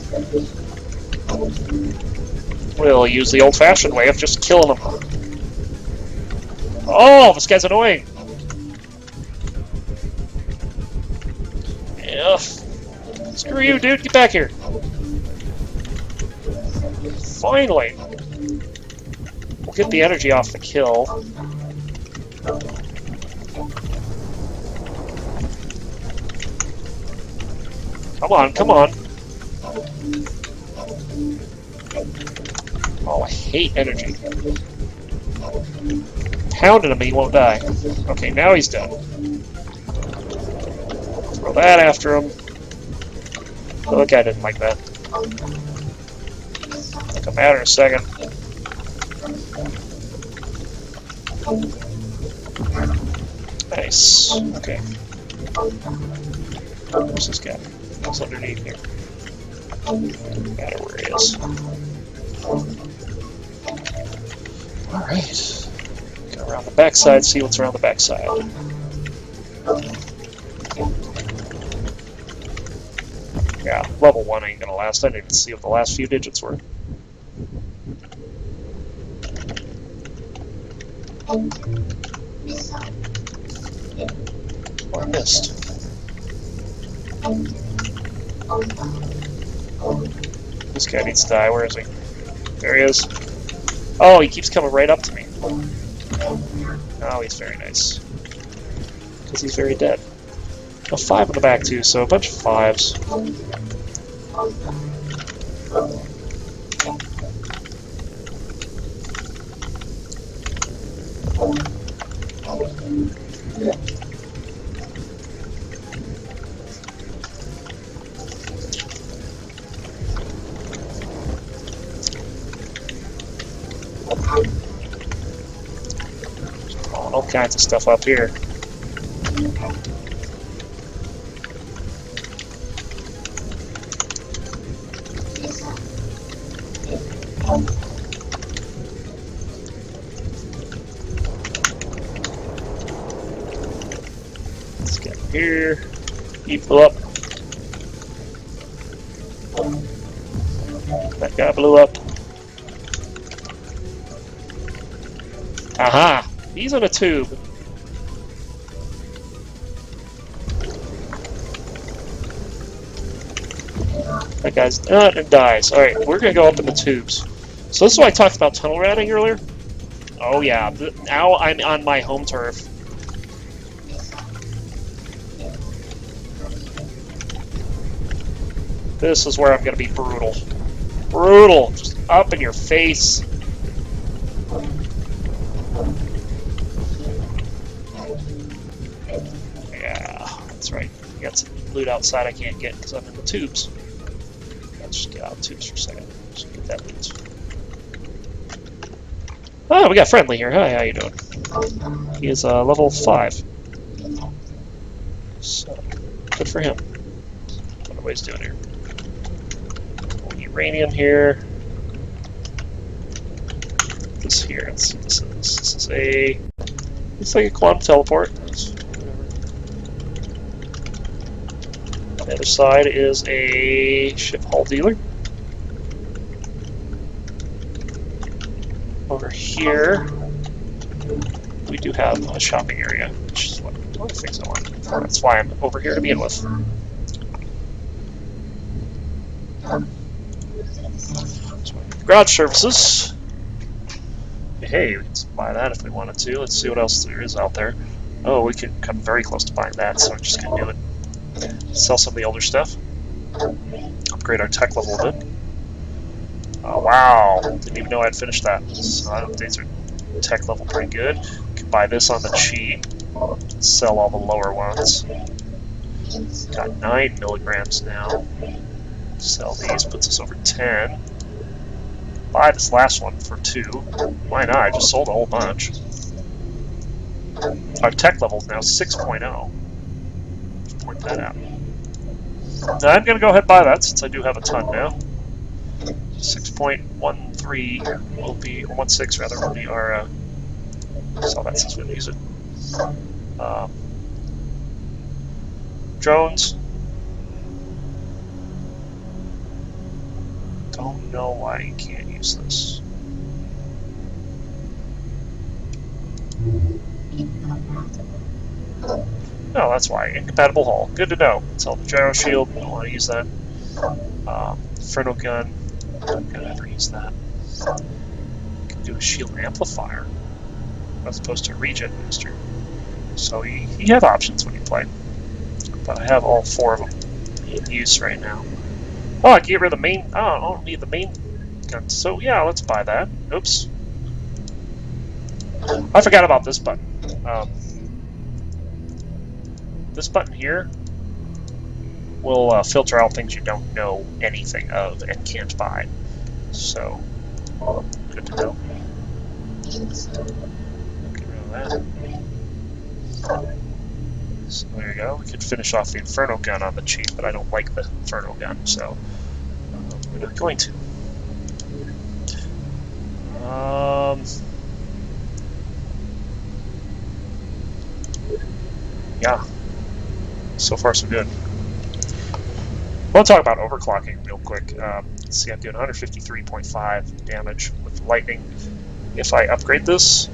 Speaker 1: we'll use the old-fashioned way of just killing him. Oh, this guy's annoying. Yeah. Screw you, dude. Get back here. Finally. We'll get the energy off the kill. Come on, come on. Oh, I hate energy. Pounding him, he won't die. Okay, now he's done. Throw that after him. Oh, the guy didn't like that. I'll come out in a second. Nice. Okay. Where's this guy? He's underneath here. Doesn't matter where he is. Alright. Go around the backside, see what's around the backside. Yeah, level 1 ain't gonna last. I didn't even see what the last few digits were. Oh, I missed. This guy needs to die. Where is he? There he is. Oh, he keeps coming right up to me. Oh, he's very nice. Because he's very dead. A 5 in the back, too, so a bunch of 5s. All kinds of stuff up here. here. He blew up. That guy blew up. Aha! He's in a tube. That guy's and dies. Alright, we're gonna go up in the tubes. So this is why I talked about tunnel routing earlier. Oh yeah, now I'm on my home turf. This is where I'm gonna be brutal. Brutal! Just up in your face. Yeah, that's right. I got some loot outside I can't get because I'm in the tubes. Let's just get out of the tubes for a second. Just get that loot. Oh, we got Friendly here. Hi, how you doing? He is level 5. So, good for him. What he's doing here. Uranium here. This here. Let's see what this is. This is a. Looks like a quantum teleport. On the other side is a ship hull dealer. Over here, we do have a shopping area, which is one of the things I want. That's why I'm over here to begin with. Garage services. Hey, we can buy that if we wanted to. Let's see what else there is out there. Oh, we could come very close to buying that, so we're just going to do it. Sell some of the older stuff. Upgrade our tech level a bit. Oh, wow. Didn't even know I'd finished that. So updates are tech level pretty good. We can buy this on the cheap. Sell all the lower ones. Got 9 milligrams now. Sell these, puts us over 10. Buy this last one for 2. Why not? I just sold a whole bunch. Our tech level is now 6.0. Just point that out. Now I'm going to go ahead and buy that since I do have a ton now. 6.13 will be, or 16 rather, will be our, sell that since we use it. Drones. Don't know why you can't use this. No, that's why. Incompatible hull. Good to know. Sell the gyro shield. Don't want to use that. Inferno gun. Don't gonna ever use that. Can do a shield amplifier as opposed to a regen booster. So you have options when you play. But I have all 4 of them in use right now. Oh, I can get rid of the main. Oh, I don't need the main gun. So yeah, let's buy that. Oops. I forgot about this button. This button here will filter out things you don't know anything of and can't buy. So, good to know. Get rid of that. So there you go. We could finish off the Inferno gun on the cheap, but I don't like the Inferno gun, so we're not going to. Yeah. So far, so good. I want to talk about overclocking real quick. Let's see, I'm doing 153.5 damage with lightning. If I upgrade this,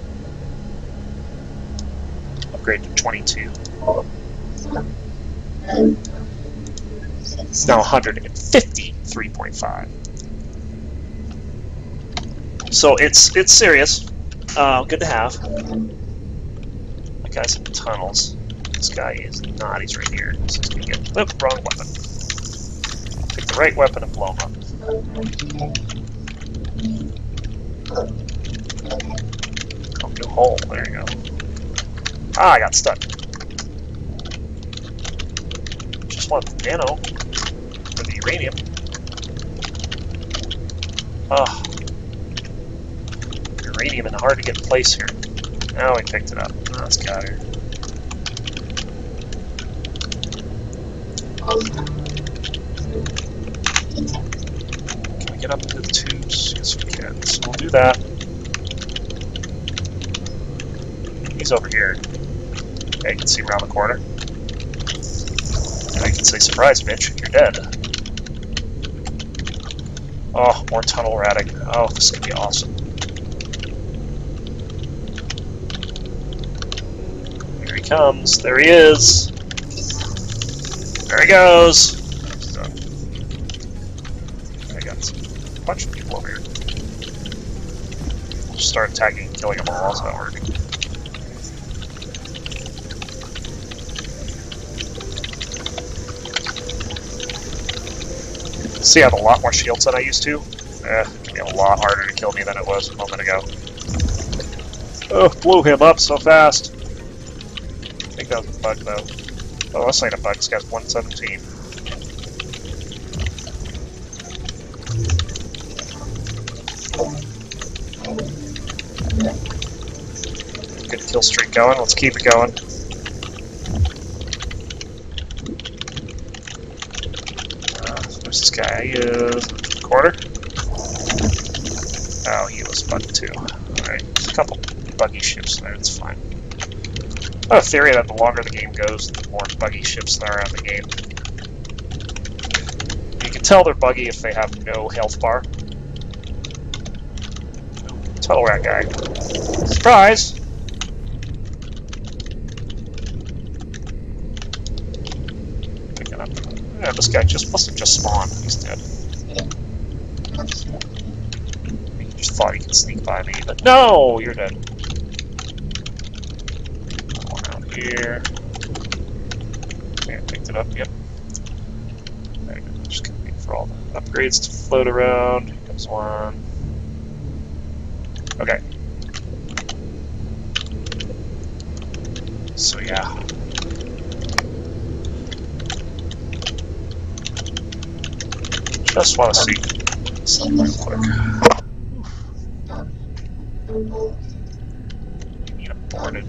Speaker 1: upgrade to 22. It's now 153.5. So it's serious. Good to have. That guy's in the tunnels. This guy is not. He's right here. So he's gonna get wrong weapon. Pick the right weapon and blow him up. Come to hole. There you go. Ah, I got stuck. Just want the nano for the uranium. Ah, uranium in a hard to get place here. Now we picked it up. Oh, let's get out of here. Can we get up into the tubes? Yes, we can. So we'll do that. He's over here. Okay, you can see around the corner. could say, surprise, bitch, you're dead. Oh, more tunnel ratting. Oh, this is going to be awesome. Here he comes. There he is. There he goes. I got a bunch of people over here. We'll just start attacking and killing them all. How's that work? See, I have a lot more shields than I used to. It's gonna be a lot harder to kill me than it was a moment ago. Oh, blew him up so fast. I think that was a bug, though. Oh, that's not a bug. This guy's 117. Good kill streak going. Let's keep it going. Where's this guy? He is quarter. Oh, he was bug too. Alright, there's a couple buggy ships there. It's fine. I have a theory that the longer the game goes, the more buggy ships there are in the game. You can tell they're buggy if they have no health bar. Tunnel rat guy. Surprise! Picking up. Yeah, this guy must have just spawned. He's dead. He just thought he could sneak by me, but no! You're dead. Here. Okay, I picked it up, yep. There you go. Just gonna wait for all the upgrades to float around. Here comes one. Okay. So yeah. Just want to see something real quick. Need a boarded.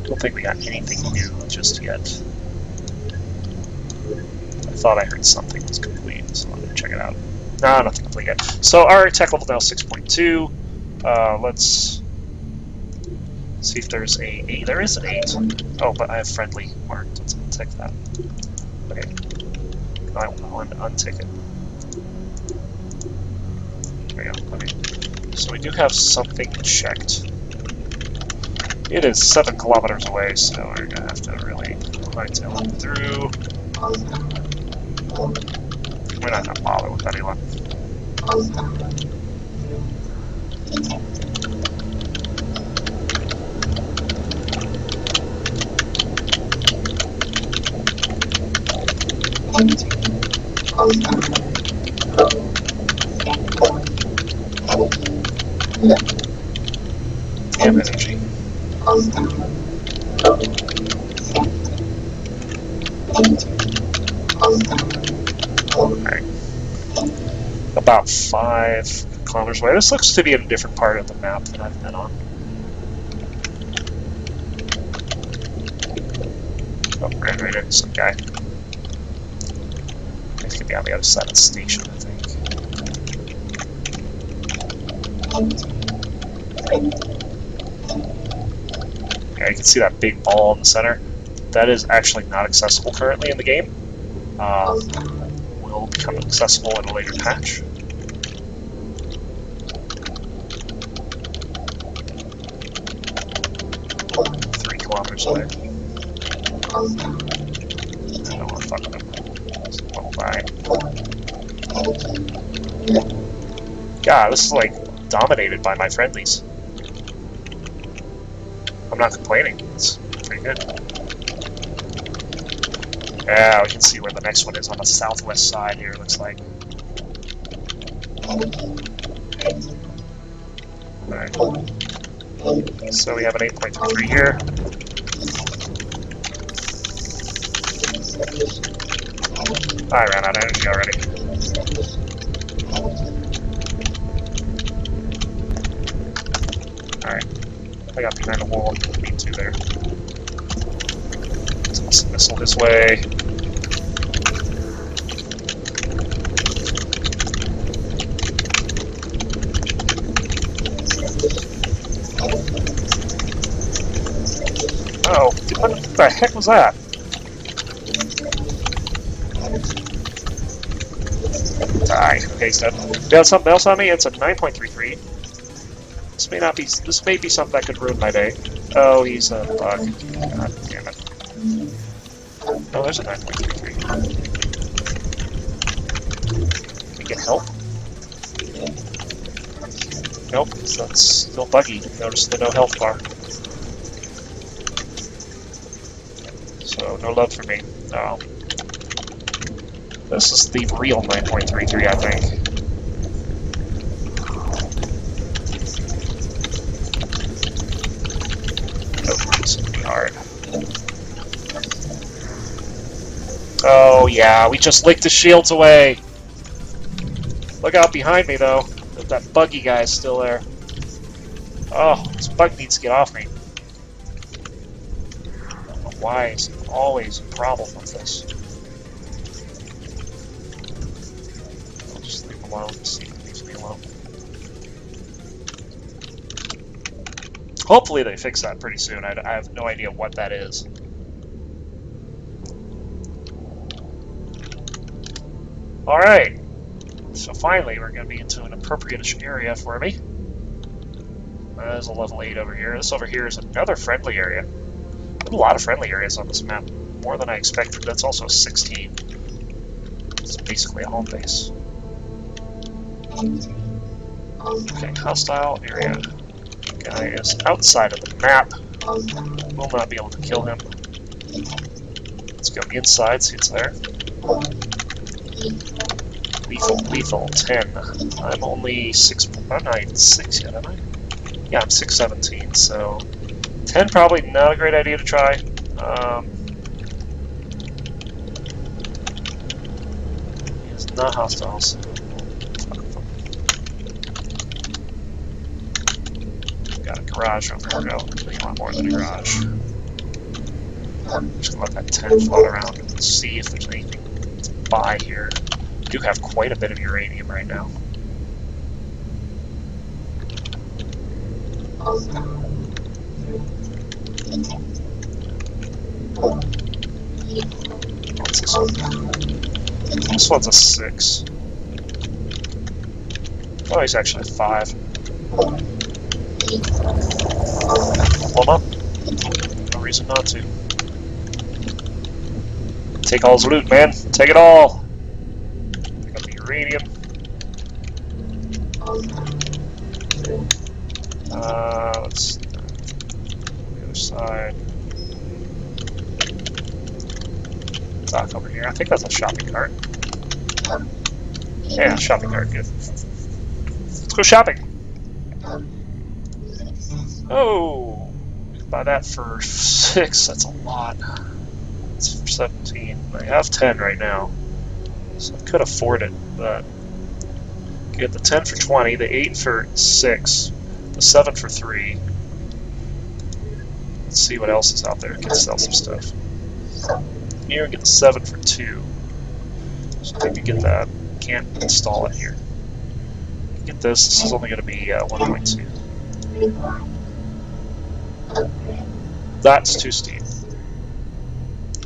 Speaker 1: Don't think we got anything new just yet. I thought I heard something was complete, so I'm gonna check it out. No, nothing complete yet. So our tech level now 6.2. Let's see if there's a 8. There is an 8. Oh, but I have friendly marked. Let's untick that. Okay. I want to untick it. There we go. Okay. So we do have something checked. It is 7 kilometers away, so we're gonna have to really hightail it through. We're not gonna bother with anyone. Damn energy. Alright. About 5 kilometers away. This looks to be in a different part of the map than I've been on. Oh, ran right into some guy. He's gonna be on the other side of the station, I think. Yeah, you can see that big ball in the center. That is actually not accessible currently in the game. Will become accessible in a later patch. Three kilometers away. I don't want to fuck with him. It's a little guy. God, this is like dominated by my friendlies. I'm not complaining. It's pretty good. Yeah, we can see where the next one is on the southwest side here, looks like. Alright. So we have an 8.33 here. I ran out of energy already. Alright. I got behind the wall. Me too there. Let's missile this way. Oh, what the heck was that? Die. Okay, he's dead. You got something else on me? It's a 9.33. This may not be. This may be something that could ruin my day. Oh, he's a bug. God damn it. Oh, there's a 9.33. Can we get help? Nope, that's still buggy. Notice the no health bar. So, no love for me. No. This is the real 9.33, I think. Nope, this would be hard. Oh, yeah, we just licked the shields away! Look out behind me, though. That buggy guy is still there. Oh, this bug needs to get off me. I don't know why it's always a problem with this. I'll just leave him alone. See if he leaves me alone. Hopefully they fix that pretty soon. I have no idea what that is. Alright. So finally, we're going to be into an appropriate area for me. There's a level 8 over here. This over here is another friendly area. There's a lot of friendly areas on this map. More than I expected. That's also 16. It's basically a home base. Okay, hostile area. Guy is outside of the map. Will not be able to kill him. Let's go inside, see what's there. Lethal, 10. I'm only 6, I'm not even 6 yet, am I? Yeah, I'm 617, so 10 probably not a great idea to try. He is not hostile, so got a garage over here. No, you want more than a garage. I'm just gonna let that 10 float around and see if there's anything to buy here. We do have quite a bit of uranium right now. What's this one? This one's a 6. Oh, he's actually a 5. Hold on. No reason not to. Take all his loot, man. Take it all. Pick up the uranium. Let's the other side. Dock over here. I think that's a shopping cart. Yeah, shopping cart, good. Let's go shopping. Oh, buy that for 6. That's a lot. It's for 17. I have 10 right now, so I could afford it. But get the 10 for 20, the 8 for 6, the 7 for 3. Let's see what else is out there. Can sell some stuff. Here, get the 7 for 2. So maybe get that. Can't install it here. Get this. This is only going to be 1.2. That's too steep.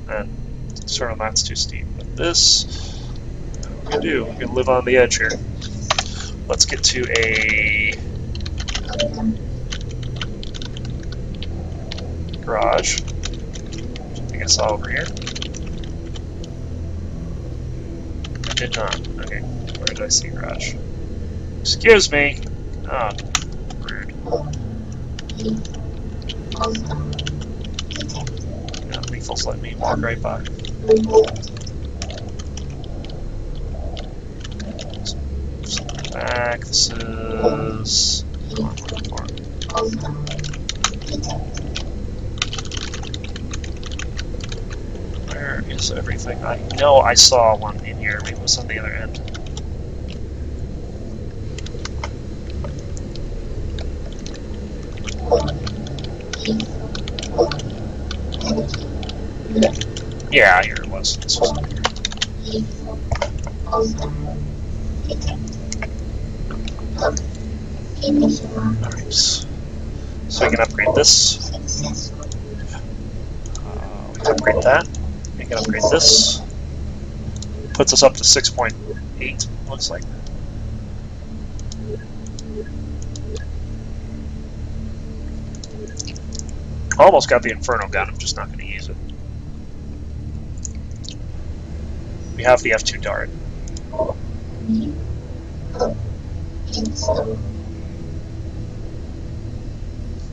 Speaker 1: And certainly that's too steep. But this, we can do. We can live on the edge here. Let's get to a garage, which I think I saw over here. I did not. Okay, where did I see garage? Excuse me. Ah, rude. Yeah, lethal's let me walk right by. Back. This is. Where is everything? I know I saw one in here. Maybe it was on the other end. Yeah, here it was. This was over here. Alright. So we can upgrade this. Upgrade that. We can upgrade this. Puts us up to 6.8, looks like. Almost got the Inferno gun, I'm just not going to use it. We have the F2 dart.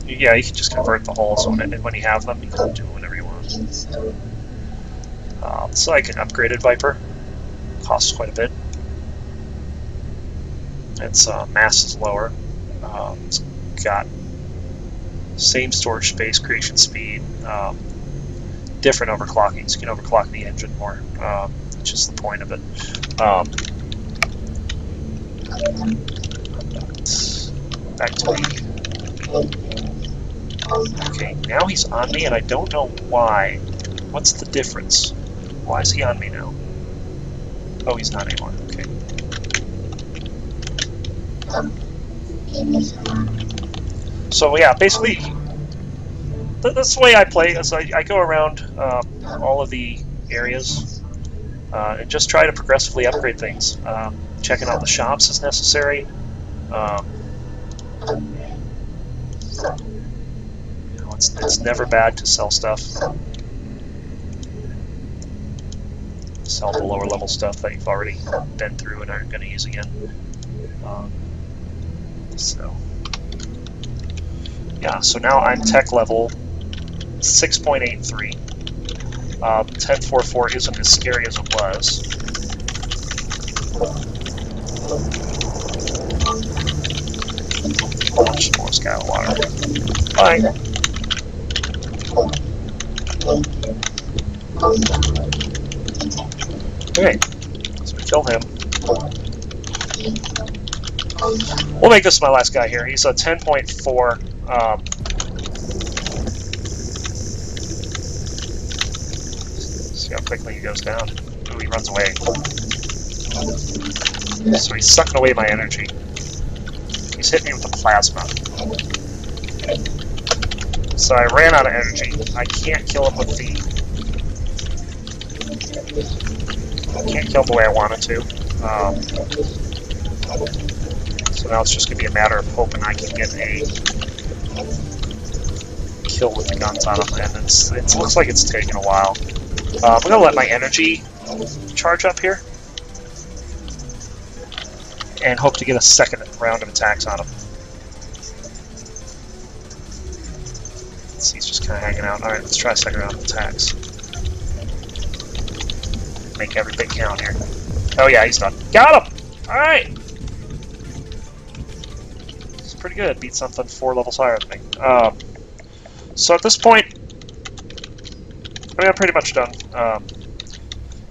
Speaker 1: Yeah, you can just convert the holes when you have them. You can do whatever you want. So I can upgrade it, Viper. Costs quite a bit. Its mass is lower. It's got same storage space, creation speed, different overclockings. You can overclock the engine more, which is the point of it. Back to me. Okay, now he's on me, and I don't know why. What's the difference? Why is he on me now? Oh, he's not anymore. Okay. So yeah, basically, that's the way I play. Is I go around all of the areas and just try to progressively upgrade things. Checking out the shops is necessary. You know, it's never bad to sell stuff. Sell the lower level stuff that you've already been through and aren't going to use again. So yeah, so now I'm tech level 6.83. 10.44 isn't as scary as it was. Much more Skywater. Bye. Okay, so we kill him. We'll make this my last guy here. He's a 10.4. See how quickly he goes down. Ooh, he runs away. So he's sucking away my energy. He's hitting me with the plasma. So I ran out of energy. I can't kill him with the... I can't kill him the way I wanted to. So now it's just going to be a matter of hoping I can get a kill with the guns on him. And it looks like it's taking a while. I'm going to let my energy charge up here. And hope to get a second round of attacks on him. He's just kind of hanging out. Alright, let's try a second round of attacks. Make everything count here. Oh yeah, he's done. Got him! Alright! It's pretty good. Beat something 4 levels higher than me. So at this point, I mean, I'm pretty much done.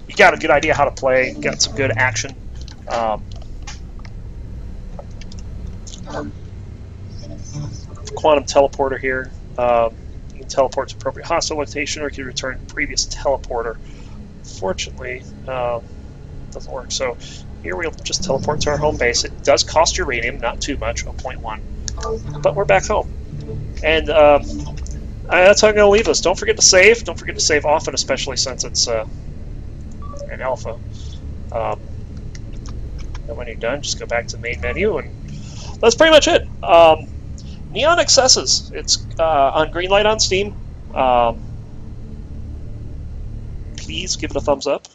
Speaker 1: You got a good idea how to play, got some good action. Quantum teleporter here. You can teleport to appropriate hostile location, or you can return previous teleporter. Fortunately, doesn't work. So here we'll just teleport to our home base. It does cost uranium, not too much, 0.1, but we're back home. And that's how I'm going to leave this. Don't forget to save. Don't forget to save often, especially since it's an alpha. And when you're done, just go back to the main menu, and that's pretty much it. NeonXSZ. It's on Greenlight on Steam. Please give it a thumbs up.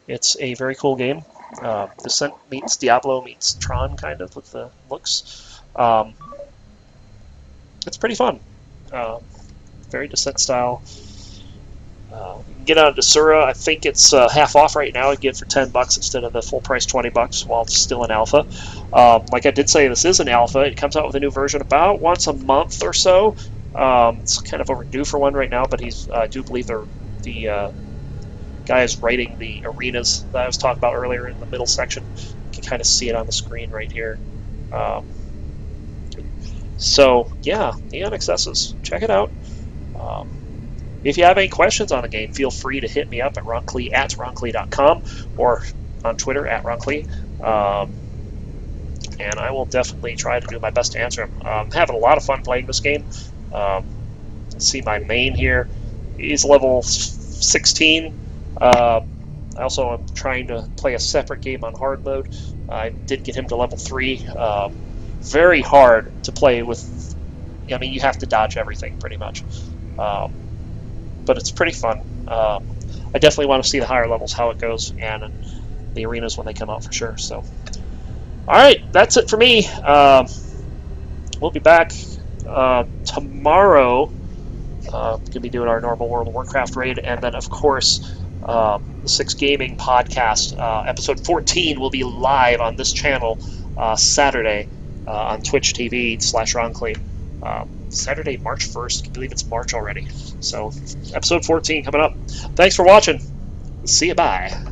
Speaker 1: It's a very cool game. Descent meets Diablo meets Tron, kind of, with the looks. It's pretty fun. Very Descent style. You can get on Desura. I think it's half off right now. You get it for $10 instead of the full price $20 while it's still an alpha. Like I did say, this is an alpha. It comes out with a new version about once a month or so. It's kind of overdue for one right now, but I do believe the guy is writing the arenas that I was talking about earlier in the middle section. You can kind of see it on the screen right here. So yeah, NeonXSZ. Check it out. If you have any questions on the game, feel free to hit me up at roncli@roncli.com or on Twitter at roncli. And I will definitely try to do my best to answer them. I'm having a lot of fun playing this game. See my main here. He's level 16. I also am trying to play a separate game on hard mode. I did get him to level 3. Very hard to play with. I mean, you have to dodge everything pretty much. But it's pretty fun. I definitely want to see the higher levels, how it goes, and the arenas when they come out for sure. So, all right, that's it for me. We'll be back tomorrow. Going to be doing our normal World of Warcraft raid, and then of course the 6 Gaming podcast episode 14 will be live on this channel Saturday on Twitch TV/roncli. Saturday, March 1st. I believe it's March already. So, episode 14 coming up. Thanks for watching. See you. Bye.